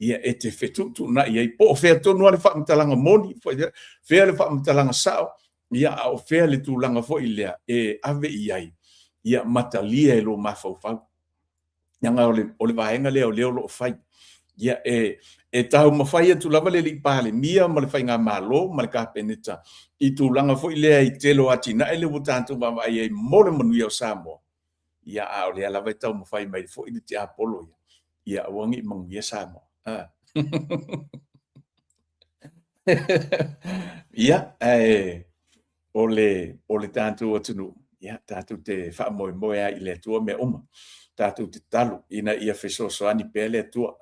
Ia e te whetutu na ia i po o whea tonu a le whaamtalanga moni, whea le whaamtalanga sao, ia o whea le tūlanga fo i lea e ave i ai. Ia matalia e lo mawhau. Ianga o le vaenga lea o leo lo whai. Ia e tau mawhai atu lava le li pāle mia ma le whai ngā mālo, ma le kāpeneta. I tūlanga fo i lea i telo ati na ele wutātu mawai e mole manuia o Samoa. Ia o lea lava e tau mawhai mai fo i te Apollo. Ia wangi manguia Samoa. Ia o le tātou atunu. Ia tātou te whaamoe a i le atua mea uma. Tātou te talu, ina ia whesosoani pēle atua.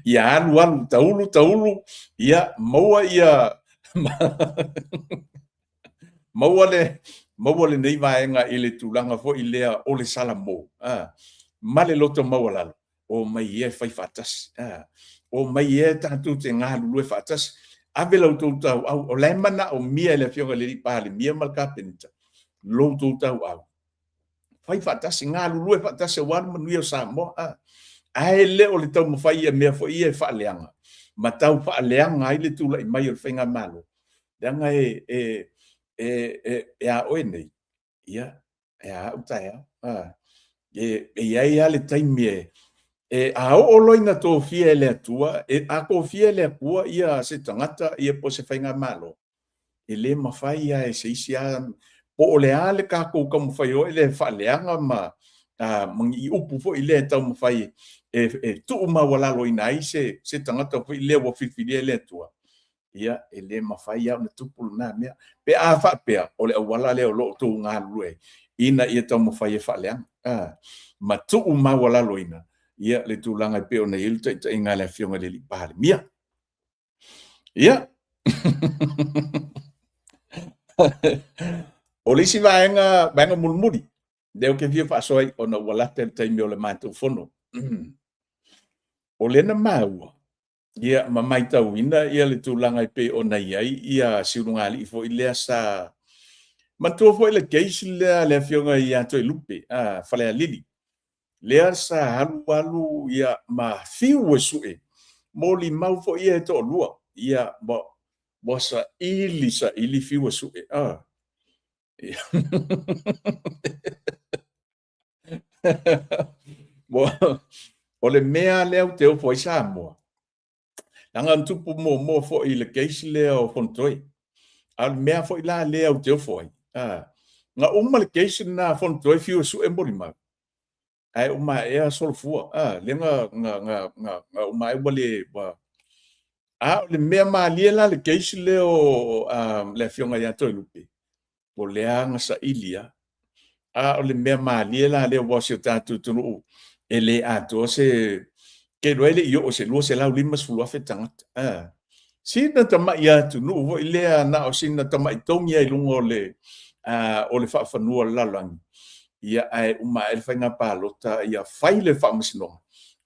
Ia alu, taulu, ia maua ia maua le nei vaenga i le tūlanga fo i lea o le salamo. Ma le loto maua lalo. O mai e whai whatas. O mai e tātou te ngā lulue whatas. Awe lau tōtau au. O lai mana o mia le whionga le ripahale. Mia malka penita. Lau tōtau au. Whai whatas. Ngā lulue whatas e wanu manuia o Samoa. Ae le o le tau mawhai e mea fo i e whaaleanga. Ma tau whaaleanga ai le tūla i mai o le whainga malo. Danga a oe nei. Ia. E a utai au. E ai a le taimi a o loina tō fia e le atua, a ko fia le akua ia se tangata ia po se whainga malo. E le mawhai ia e se isi a po o le a le kako ka mawhai o e le whaaleanga ma mangi i upu fo i le tau mawhai e tuu mawalalo ina ai se tangata fo i le wawhiwhiri e le atua. Ia e le mawhai au na tupulu na mea. Pe a whapea o le awala le o lo tō ngā lue. Ina ia tau mawhai e whaaleanga. Ma tuu mawalalo ina. Ia le tūlanga i peo na ilu ta inga le whionga le li pāle. Mia. Ia. O lisi vaenga mulmuri. Deo ke via whaasoi o na walate le taimi o le mātou whono. O lena maua. Ia mamai tau ina ia le tūlanga i peo na iai. Ia siurunga li fo i lea sa. Matua fo i le keisi lea le whionga i ato i lupe. Whalea lili. lea sa alu ia ma fiu e su'e mo limau fo'i ia e to'alua ia mo sa ili fiu e su'e mo o le mea lea te o fo'i sa moa langa tupu mo fo'i le keisi lea o fontoi al mea fo'i la lea o te o fo'i nga uma le keisi na fontoi fiu e su'e mo limau ai uma ea solfua lenga nga uma e wale le mea malia la le keisi leo le fionga ia toi lupe o leanga sa ilia o le mea malia la leo wasi o tatu tunu e le ato se ke roele i o se lua se lau lima sfulua fe tangata sina tama ia tunu vo i lea na o sina tama i tongi ai lungo o le whaafanua lalangi ia ai uma e whainga pālota ia whai le whaamasinonga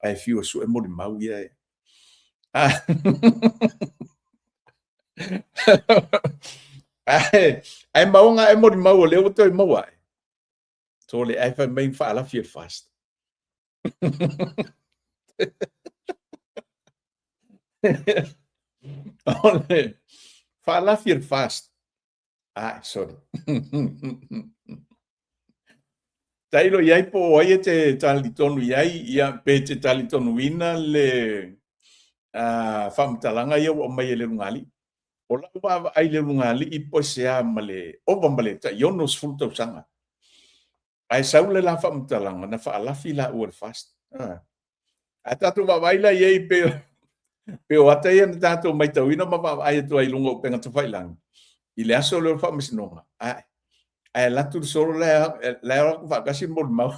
ai fiu su e mori mau ia ai maunga e mori mau o leo toi mau ai so le ai whai main whaala fia fast ole whaala fia fast sorry tailo iai po ai te talitonu iai ia pe te talitonu ina le whamtalanga ia o mai le rungali o la wa ai le rungali i po sea male o male ta yonos fulto sanga ai saule la whamtalanga na whaalafi la ua fast a tatu wa waila iai pe o ata ia na tatu mai tauina ma wa ai tu ai lungo penga tu whailang i le aso le whamasinonga ai latu solo la wa kasi mo mau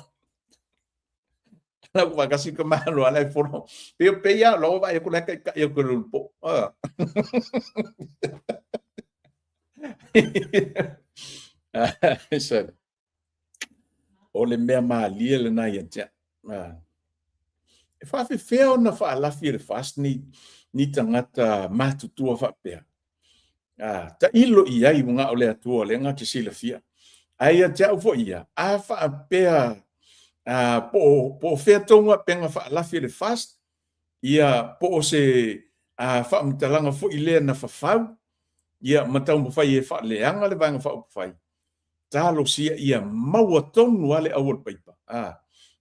la wa kasi ka malo ala fono pe ya lo va ya kula ka ya ko po o le mea malia le na ia tia e fa fe feo na fa la fi fast ni tangata matutua fa pe ta ilo ia i nga ole atua le nga te sila fia ai tia fo ia a fa pe po fe tonga penga fa la fi fast ia po se fa mtalanga fo ile na fa fau ia matau mo fai e fa le anga le vanga fa fai talo sia ia maua tonu ale awal paipa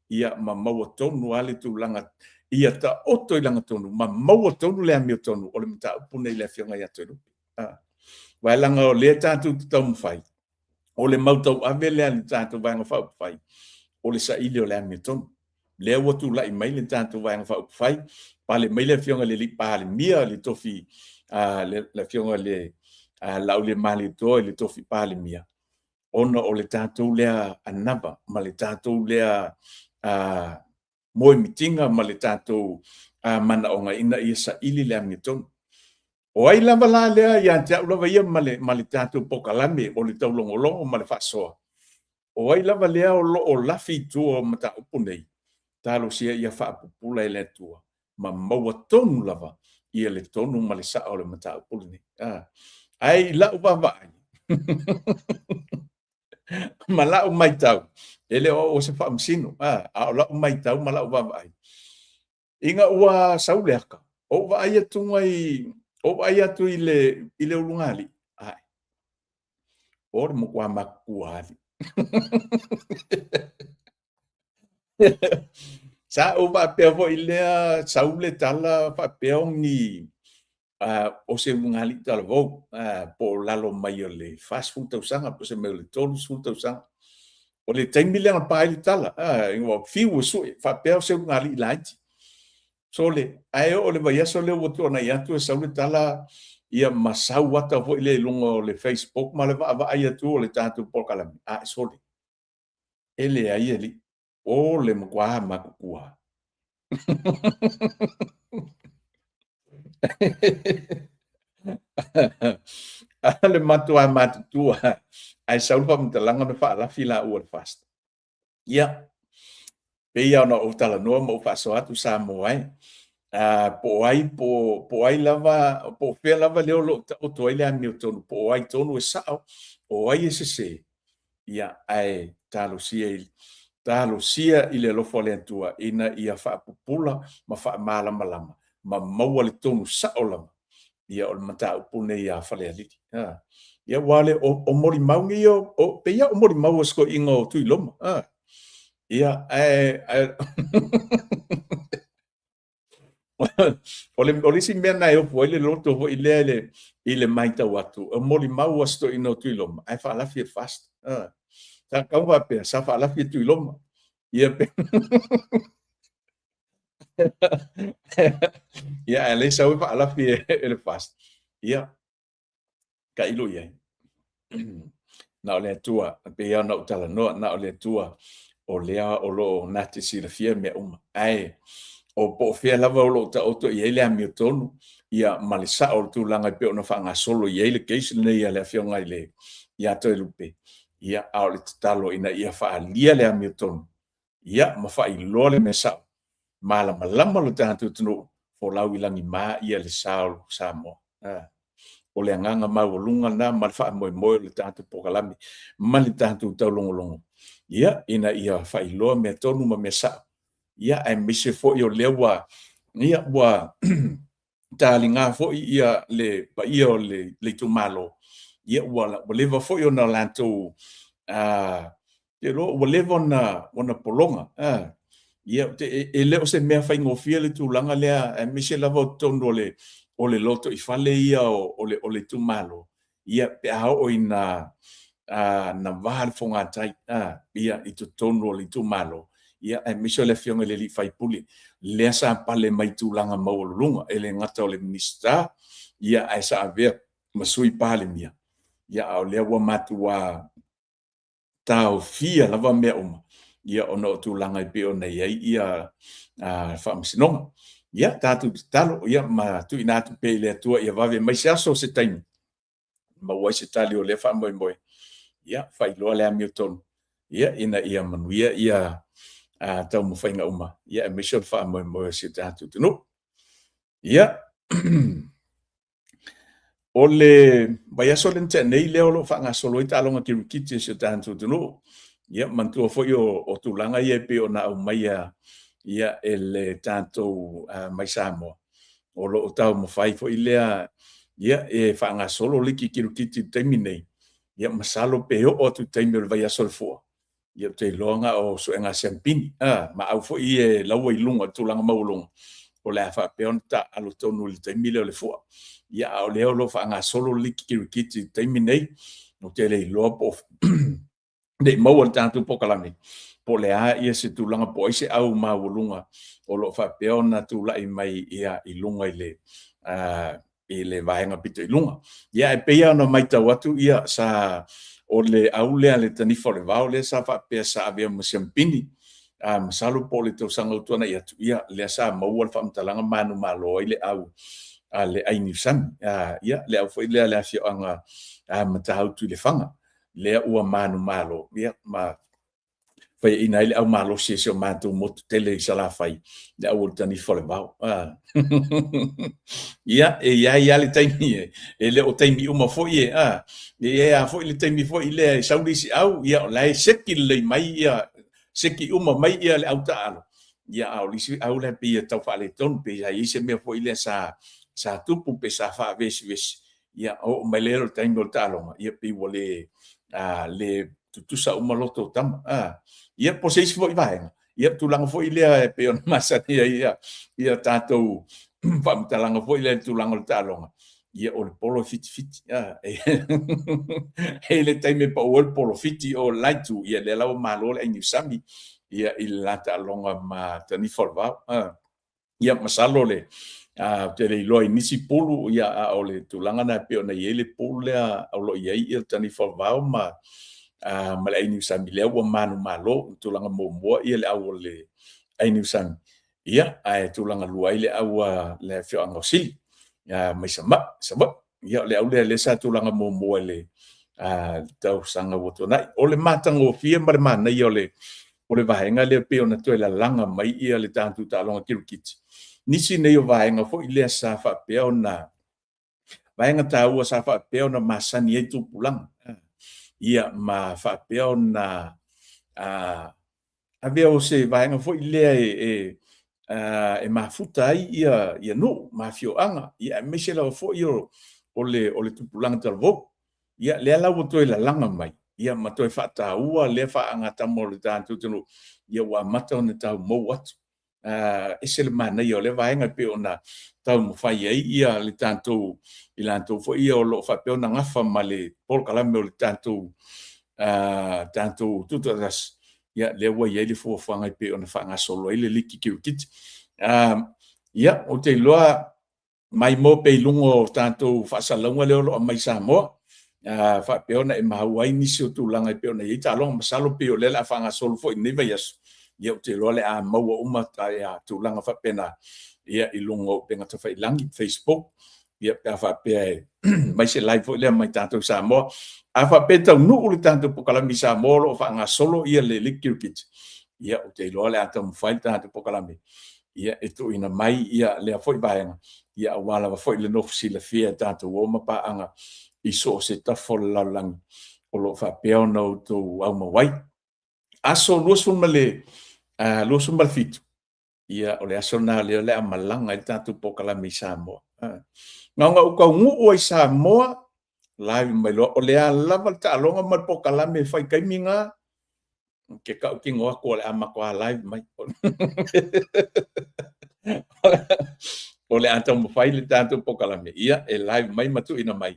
ia ma maua tonu ale tu langa ia ta oto i langa tonu ma maua tonu le amio tonu o le mta upune le fionga ia tonu vai langa o le tatu tamu fai o le mautau ave le ali tatu vanga fa fai o le sa ili o le amio tonu le watu la i mai le tatu vanga fa fai pale mai le fionga le li pale mia le tofi le fionga le lau le mali to le tofi pale mia ona o le tātou lea anaba, ma le tātou lea moe mitinga, ma le tātou mana o nga ina ia sa ili lea mitonu. O ai lava la lea ia te au lava ia ma le tātou pokalame o le tau longolongo ma le whaasoa. O ai lava lea o lafi tua o mata upu nei, tālo sia ia whaapupula e le tua, ma maua tonu lava ia le tonu ma le saa o le mata upu nei. Ai la upa vai. Malau mai tau ele o se fa msino a la mai tau malau va vai inga ua sauleka o va ia tungai o va ia tu ile ulungali ai or mo kwa makuali sa o va pe vo ile saule tala fa pe ni o se ulungali tala vo po lalo mai le fast food tau sanga po se me le tolu food tau sanga o le taimi le pa i tala ingo fiu su fa pe se ngali laiti so le ai o le vai so le woto na ia tu sa le tala ia masau wata vo le lungo le Facebook ma le va ai tu le tatu por kala so le ele ai ele o le mkwa ma kua ale matua matutua ai sa ulpa mtalanga me fa la fila o fast ia pe ia no o tala no mo fa so atu sa mo ai po ai lava po fe lava le o to ile a Newton po ai tonu e sa o ai se ia ai talo si talo sia i le lofo le atua ina ia whaapupula ma whaamalama ma maua le tonu saolama ia o le mataupune ia whale aliti. Ia wale o mori maungi o pe ia o mori mau sko ingo tui loma. Ia o le si mea nai opo ile loto ho ile mai tau atu. O mori mau sto ino tui loma. Ai whaalafi e fast. Ta kaua pe sa whaalafi e tui loma. Ia pe ia ele sa whaalafi e le fast. Ia ka ilo ia. Na o le atua, pe ia na utala noa, na o le atua, o lea o lo nate si la fia mea uma. Ai, o po fia lava o lo ta oto i ele a mio tonu, ia malisa o tu langa pe ona whanga solo i ele keisi le ia le fia ngai le, ia toi lupe. Ia ao le tatalo ina ia wha lia le a mio tonu. Ia ma wha i loa le me sao. Malama lama lo tātu tunu, fo lau ilangi maa ia le sao sa mo. O le anganga maulunga na malfa mo le tanto pokalami mali tanto taulongolongo ia ina ia failo me tonu ma mesa ia ai mise fo yo lewa ia wa talinga fo ia le pa ia le tu malo ia wala leva fo yo na lanto te lo leva na polonga ia e le o se me fa ngofia le tu langa le mise lava tonu le o le loto i fale ia o le tumalo. Ia pe hao o ina na vahal fonga tai ia i tu tonu o le tumalo. Ia e miso le fionga le li fai puli. Lea sa pale mai tu langa maulunga. Ele ngata o le minista. Ia ai sa avea masui pale mia. Ia au lea wa matu wa tau fia lava mea uma. Ia ona o tu langa i pe ona ia whaamsinonga. Ia tatu talo ia ma tu ina tu pe le tua ia vave mai sa so se taimi ma wai se tali o le fa moi ia fai lo le Hamilton ia ina ia manuia ia tau mo fainga uma ia me se fa moi se tatu tunu ia ole vai so le nei le o fa nga solo ita longa ki kiti se tatu tunu ia mantu fo yo o tu langa ia pe ona o mai ia ele tanto mai Samoa o lo tau mo fai fo ilea ia e whaanga solo liki kirukiti teminei ia masalo pe o tu teimel vai asol fo ia te longa o so enga sempini ma au fo ie lawa ilunga tulanga maulunga o le fa pe on ta alo tonu le temile le fo ia o le lo whaanga solo liki kirukiti teminei no te le lo po de mo tanto pokalami po le a ia se tulanga po ise au maulunga o lo fa peona tu lai mai ia ilunga ile ile vaenga pito ilunga ia e peia no mai tau atu ia sa o le aule ale tani fore vau le sa fa pe sa avia musiampini masalu po le tau sanga utuana ia le sa maual fa mtalanga manu malo ile au ale aini san ia le au foi le ale afio anga matau tu le fanga le ua manu malo ia ma fai ina ile au malo se matu motu tele sala fai le au tani fole vau ia ia le taimi e le o taimi uma foi e foi le taimi foi le saulisi au ia lai seki le mai ia seki uma mai ia le au taalo ia au lisi au le pia tau fa le ton pe ia ise me foi le sa tupu pe sa fa vesi ia o mai le taimi o taalo ia pe wole le tutusa uma loto tam ia posisi foi vai ia tulang foi le pe on masa ia tato pam talanga foi le tulang o talonga ia o polo fit e le taime pa o polo fit o laitu ia le lawa malo le ngi sami ia il la talonga ma tani forva ia masalo le te le loi nisi pulu ia o le tulanga na pe ona ia le pulu le o lo ia tani forva ma malai ni sami le wa manu malo tulanga mo ia le au le ai ni sami ia ai tulanga luai le au le fio angosi mai sama ia le au le sa tulanga mo le tau sanga wotonai o le matango fia mar mana ia o le vaenga le pe ona to la langa mai ia le tantu talonga kirukiti nisi nei o vaenga fo ile sa fa pe ona vaenga tau sa fa pe ona masani e tu pulang ia ma fa pe ona Avea o se vaenga foi lea e mafuta ai ia no mafioanga ia mese la foi o le tupulanga talvo ia le la o toi la langa mai ia matoi fata ua le fa anga tamo le tantu tunu ia wa mata ona tau mo wat ese le mana ia le vaenga pe ona tau mo fai ai ia le tantu ilanto foi ia o lo fa pe ona ngafa male pol kala me le tantu tantu tutas ia le wa ia le fo fanga pe ona fanga solo ile liki kit ia o te loa mai mo pe lungo tanto fa salonga le lo mai sa mo fa pe ona e mahawai ni so tu langa pe ona ia talong masalo pe le la fanga solo fo ni va yes ia te loa le a mo uma ta ia tu langa fa pena ia i lungo pe ngata fa ilangi Facebook ia pe fa pe mai se live fo le mai tanto sa mo afa peta nu le tanto pokala misa molo fa nga solo ia le likirkit ia o te loa le atam fai tanto pokala mi ia etu ina mai ia le foi baenga ia wala foi le no fsile fia tanto o ma pa anga i so se ta fol la lang o lo fa peo no to au ma wai aso lo sun male lo sun mal fit ia o le aso na le amalanga i tanto pokala misa mo nga u ka ngu o sa mo live mai lo o le lava ta longa mal pokala me fai kai minga ke ka ki ngo ko le ama ko live mai o le ata mo fai le tanto pokala me ia e live mai matu ina mai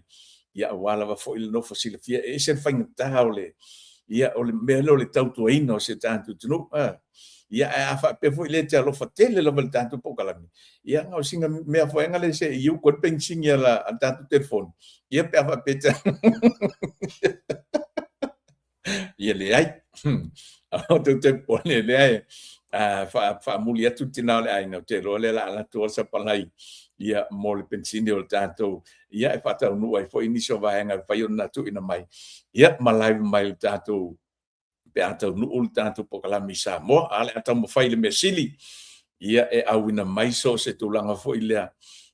ia wala va foi no fosile fia e se fai ngata o le ia o le melo le tau to ino se tanto tunu ia a fa pe foi le te lo fatele lo vel tanto pokala me ia nga singa me foi ngale se iu ko pensing ia la tanto telefone ia pe fa pe ia le ai o te pone le ai fa mulia tutti na le ai no te lo le la to sa palai ia mo le pensini o tanto ia e fata no ai foi inicio vaenga fa yo na tu ina mai ia ma live mai tanto pe ata no ul tanto pokala misa mo ale ata mo fai le mesili ia e awina mai so se tulanga foi le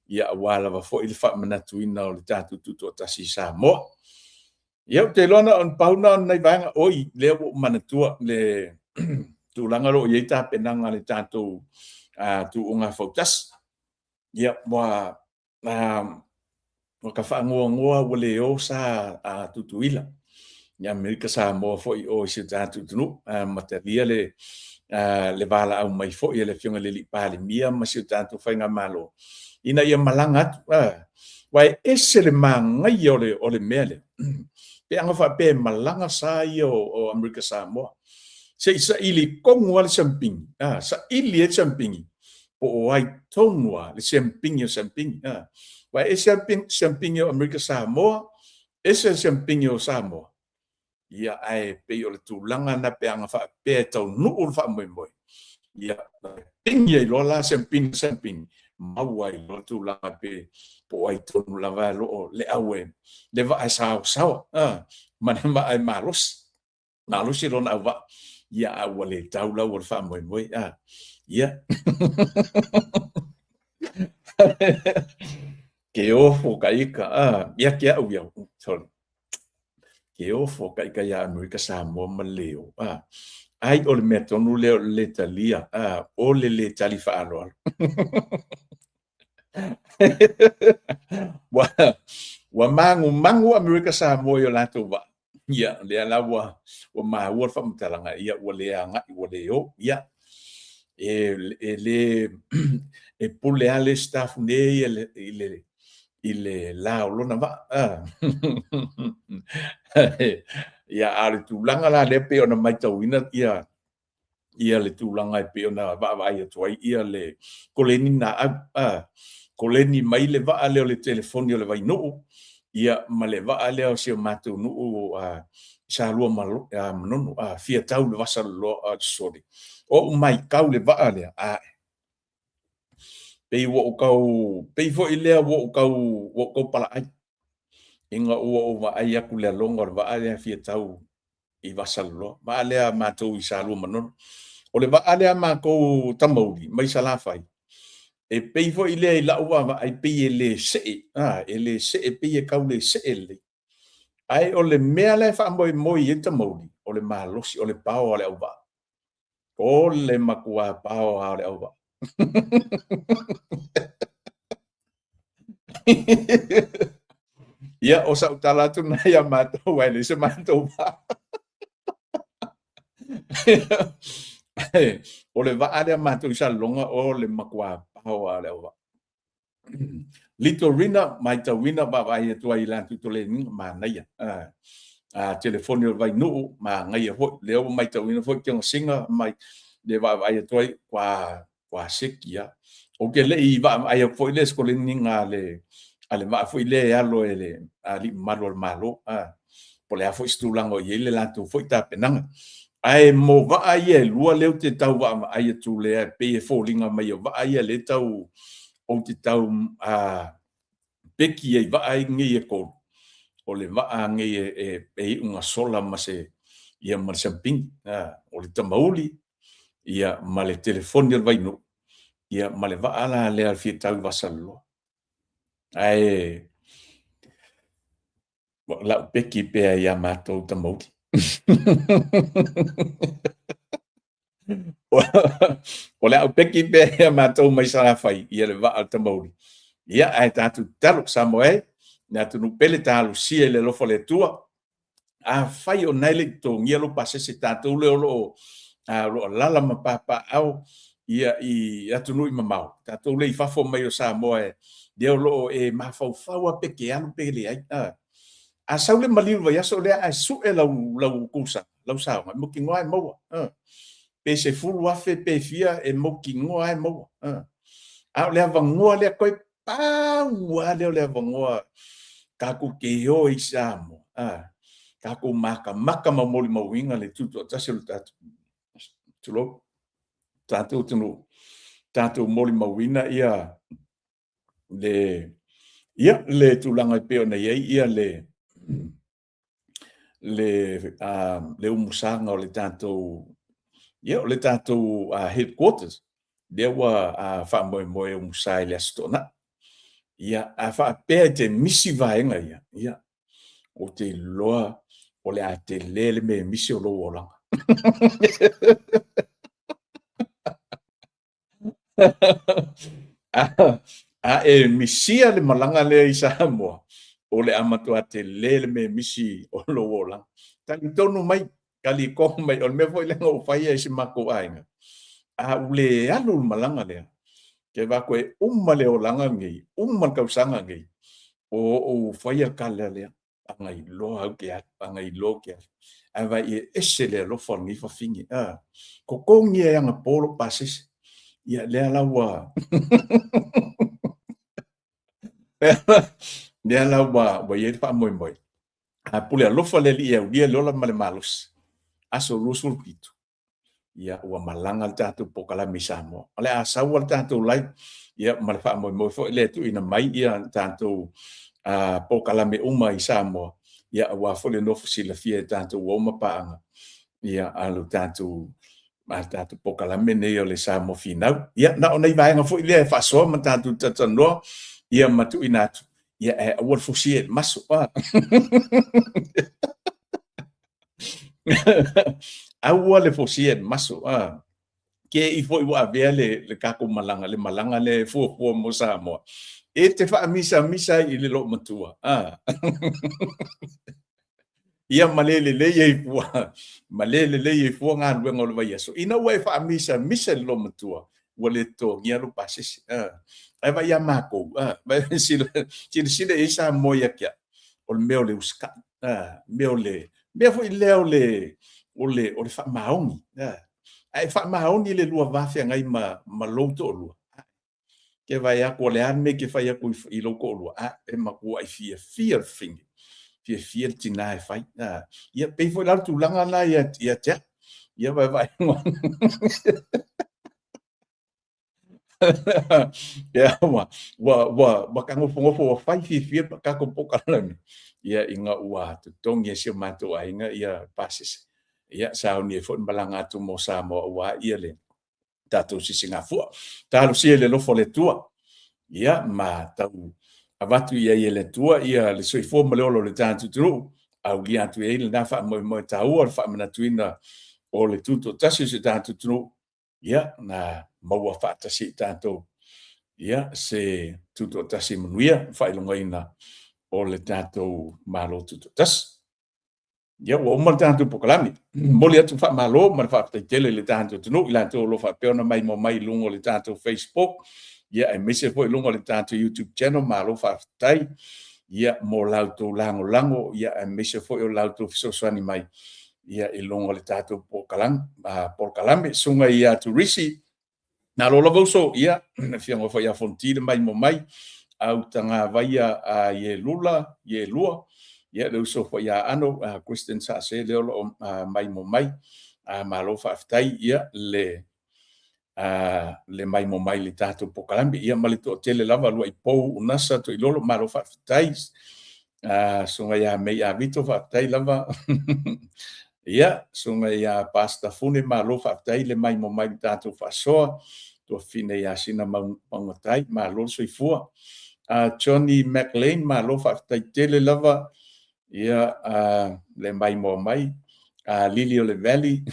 ia wala va foi le fa manatu ina o tanto tuto tasi sa mo ia te lona on pauna nei vanga oi le manatua le tulanga lo ia ta penanga le tanto tu unga fotas ia wa ka fa ngoa wale o sa tutuila ia Amerika sa mo foi o se tanto tunu materia le bala au mai foi le fionga le lipa le mia ma se tanto fa nga malo ina ia malanga wai ese le manga o le mele pe anga fa pe malanga sa o Amerika sa mo se isa ili kongu al samping sa ili e samping po ai tonua le samping wa e samping o Amerika sa mo ese samping o sa mo ia ai pe o le tulanga na pe anga fa pe tau nu ul fa mo ia pingi lo la samping mawai lo tulanga pe po ai tonu lava lo le awe le va sa mana ma ai malos lo na va ia wale taula wal fa mo ia ke ofo kaika ia ke au ia sorry ke ofo kaika ia Amerika sa mo maleo ai o le metonu le talia o le tali fa alo wa mangu Amerika sa mo yo lato va ia le ala wa ma wa fa mtalanga ia wa le anga wa le yo ia le e pule ale staff ne ile la lo na va ia ale tu langa la le pe ona mai tawina ia le tu langa pe ona va ia toi ia le koleni na koleni mai le va ale o le telefoni o le vai no ia ma le va ale o se matu no sa lua manono fia tau le vasa lo sorry o mai kau le va ale pe wo kau pe fo ile wo kau pala ai inga o va ai aku le longa va ale fia tau i vasa lo va ale matu i sa lua manono o le va ale ma ko tamauri mai sala fai e peifo i lea i lau wa ai pei e le se ele se e pei e kau le se ele ai o le mea le fa moi e ta mauri o le malosi o le pao o le au va O le makua pao a le aua. Ia o sa utala tu na ia mātou ai le se mātou wā. O le waa lea mātou sa longa o le makua pao a le aua. Lito rina mai tawina ba vai tua i lantu to le ni ma naia. Telefoni o vai nuu ma ngai ho le o mai tawina fo ke singa mai le va vai tua kwa sekia. O ke le i va ai fo le skole ni nga le ale va fo le alo ele ali malo malo po le fo stulango ye le lantu fo ta penanga. Ai mo va ai e lua leo te tau va ai tu le pe fo linga mai va ai le tau o te tau peki e va ai ngi e ko o le va ngi e unga sola ma se ia ma se ping o le tamauli ia ma le telefoni al vai no ia ma le va ala le al fi tau va sallo ai la peki pe ia ma to tamauli o le au peki pe ia ma to mai sa fai ia le va al tamauli ia ai tatu talo samoe na tu no pele talo si ele lo fole tua a fai o naile to ngia lo pase se tatu le lo lo lala ma papa au ia i atu no i mamau tatu le fa fo mai o samoe de lo e ma fa fa wa peke anu pele ai a saule maliu va yaso le a su e lau kusa lau sa ma mo ki ngoai mo pe se fulu afe pe fia e mo ki ngoai mo a le va ngoa le koi paua le vangoa kaku ke o isamo kaku maka ma moli mawinga le tuto tasel tatu tulo tatu tunu tatu moli mawina ia le tulanga pe ona ia le umusanga o le tatu ia le tatu headquarters there were fa mo umusai le stona ia a fa pe te misi vaenga ia o te loa o le a te lele me misi o lo ola a e misia le malanga le isa mo o le amatu a te lele me misi o lo ola tani tonu mai kali ko mai o me foi le ngo fai e si mako ainga a ule alu malanga le ke va ko le olanga ngi kausanga ngi o fai kala le angai lo au ke angai lo ke ava e esele lo fongi fa fingi ko kongi e anga polo pasis ia le ala wa le ala wa ye fa moi moi a pule lo fa le ia dia lo la male malus aso rusul pitu ia ua malanga tatu pokala misamo ale asa ua tatu lai ia male fa moi fo le tu ina mai ia tatu pokala me uma i Samoa ia ua fo le no fusila fie tatu uma paanga ia alu tatu tatu pokala me nei o le Samoa finau ia na ona i vaenga fo le fa so ma tatu tatano ia matu inatu ia ua fusie maso aua le fusie maso ke i fo ua vea le kako malanga le fu mo Samoa e te fa misa i le lo matua ia malele le ye fua malele le ye fua nga luenga lo vai so ina wa fa misa lo matua wale to ngia lo pasis ai vai amako vai sila isa moya kia o meo le uska meo le me fo le o le fa maoni ai fa maoni le lua va fe ngai ma lo to lua ke vai a ko le an me ke fai a ko i lo ko lua e ma ko ai fear thing fia tina e fai ia pe foi la tu langa na ia te ia vai ia wa ka ngofo fai fia ka ko poka la ia inga ua tu tongi se mato ainga ia pasis ia sa ni fo malanga tu mo sa mo ua ia le tatu si Singapore talu si le lo fo le tua ia ma tau avatu ia le tua ia le soi fo male o le tantu tru au ia tu ele na fa mo tau o fa mana tuina o le tuto tasi se tātou tunu, ia, na maua whaatasi tātou, ia, se tuto tasi manuia, whailongaina o le tātou malo tuto tasi. Ia, wa uma le tātou pokalami, moli atu wha malo, ma le whaataitele le tātou tunu, i tātou lo whapeona mai mo mai lungo le tātou Facebook, ia, e mese fo i lungo le tātou YouTube channel, malo whaatai, ia, mo lautou lango, ia, e mese fo i o lautou fisoswani mai, ia i longo le tātou polkalame, sunga ia tu risi, na lola vauso, ia, fiango whai a fontile mai mo mai, au tanga vaia a ye lula, ye lua, ia le uso whai a ano, Kristen sa se leo mai mo mai, malo whaafitai, ia le mai mo mai le tātou polkalame, ia mali to tele lava lua i pou unasa to i lolo malo whaafitai, sunga ia mei a vito whaafitai lava, ia, sunga ia pasta fune malo whaafitai le mai mo mai tātou whaasoa, to fine ia sina maungatai, malo soifua. Johnny McLean, malo whaafitai tele lava, ia le mai mo mai, Lily o le Valley,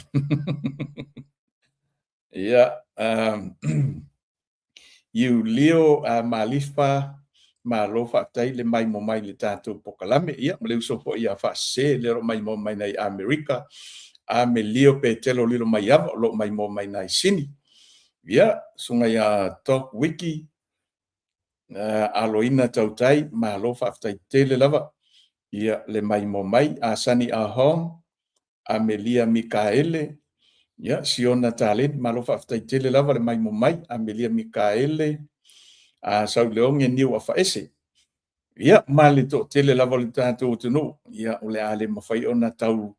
ia, Iu Leo Malifa, malo whaafitai le mai mo mai le tātou pokalame, ia, ma le uso po ia whaase le ro mai mo mai nei Amerika, me leo pe telo lilo mai ava, lo mai mo mai nei sini. Ia, sunga ia Talk Wiki, aloina tautai, malo whaafitai tele lava, ia le mai mo mai, Sani Ahong, Amelia Mikaele, ia, Siona Talen, malo whaafitai tele lava le mai mo mai, Amelia Mikaele, Sau Leonge Niu Afaese. Ia, mali to tele lava le tātou tunu, ia, ole ale mawhai ona tau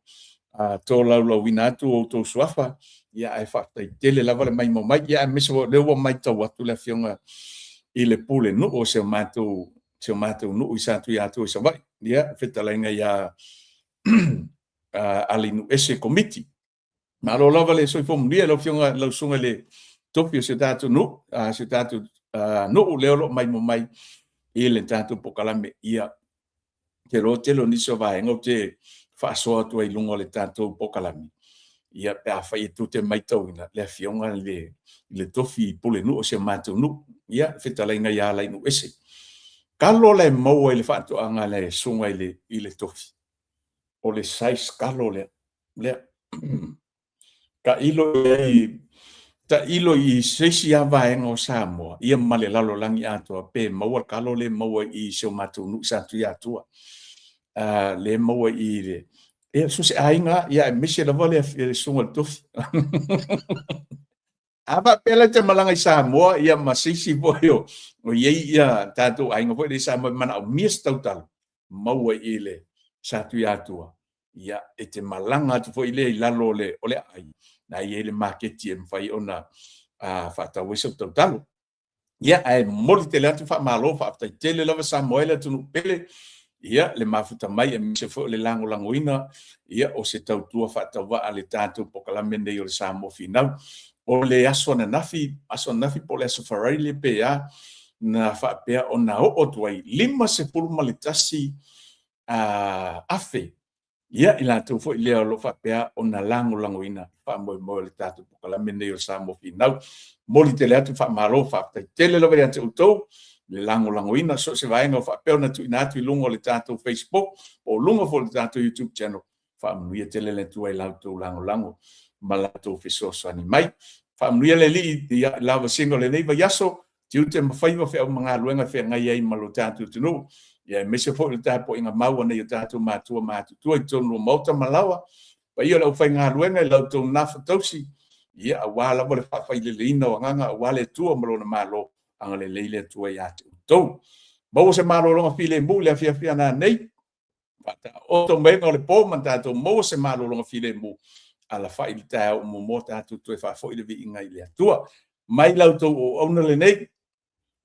tō lau wina atu o tō suafa, ia, e whaafitai tele lava le mai mo mai, ia, e mesa lewa mai tau atu le fionga i le pule nu o se mātou nu i sātu i atu i sawai, ia, whetalainga ia alinu ese komiti. Malo lava le soifo munia, lau fionga lau sunga le topi o se tātou nu, se tātou no leo mai mo mai i le tātou pokalame ia te lo telo niso vaenga o te whaasoa tua i lungo le tātou pokalame. Ia pe a whai tu te mai tauina le fionga le tofi pule nu o se mātou nu. Ia whetalainga ia lai nu ese. Kalo le maua i le whaatoanga le sunga i le tofi. O le sais kalo le ka ilo ta ilo i sesi a vaenga o Samoa, ia male lalo langi atua, pe maua kalo le maua i seo mātou nu sātu i atua. Le maua i le. E so se ainga, ia e mese la vale e sunga le tofi. Aba pela te malanga i Samoa, ia masisi voio, o iei ia tātou ainga voio le Samoa, mana au mias tautalo, maua i le sātu i atua. Ia e te malanga atu voio le i lalo le ole ai. Na ia le marketi e mwhai ona whaatau e tau talo. Ia e moli te leatu wha malo, whaatai tele lava Samoela tunu pele, ia le mafuta mai e mese fo le langoina, ia o se tautua whaatau wa le tātou pokalame nei o le Samoa finau. O le aso na nafi po le aso wharai le pea, na whaapea o na o tuai, 50 malitasi afe. Ia ila tu fo ile lo fa pea ona langoina fa mo le tatu pokalame nei o Samoa finau moli te le atu fa malo fa tele lo ve atu to le langoina so se vaenga fa pea na tu inatu lungo le tatu Facebook o lungo fo le tatu YouTube channel fa mnuia tele le tu ai lauto lango malato fisoso ani mai fa mnuia le li ia lava single le nei va yaso tiu te mafaiva fe o mga luenga fe ngai ai malo tatu tunu. Ia mese fo le tapo inga maua nei o tātou mātua i tonu o mauta malawa. Pa ia lau whai ngā ruenga i lau tō nafa tausi. Ia a wāla wale whawhai le leina o nganga a wale tua malona mālo anga le leile tua i atu tau. Mau se mālo longa while mu le fia nā nei. Pata o tō menga o le pō man tātou mau se mālo longa while mu. Ala whai li tā o mo tātou tue whawhoi le vi inga i le atua. Mai lau tō o auna le nei.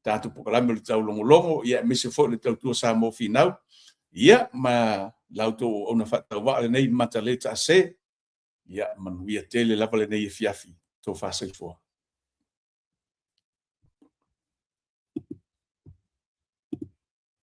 Tātou pokalame le tau longo, ia mese fo le tau tua Samoa finau, ia ma lauto ona whatau wa le nei mata le ta se, ia manuia tele lava le nei e fiafi, tō whasai fua.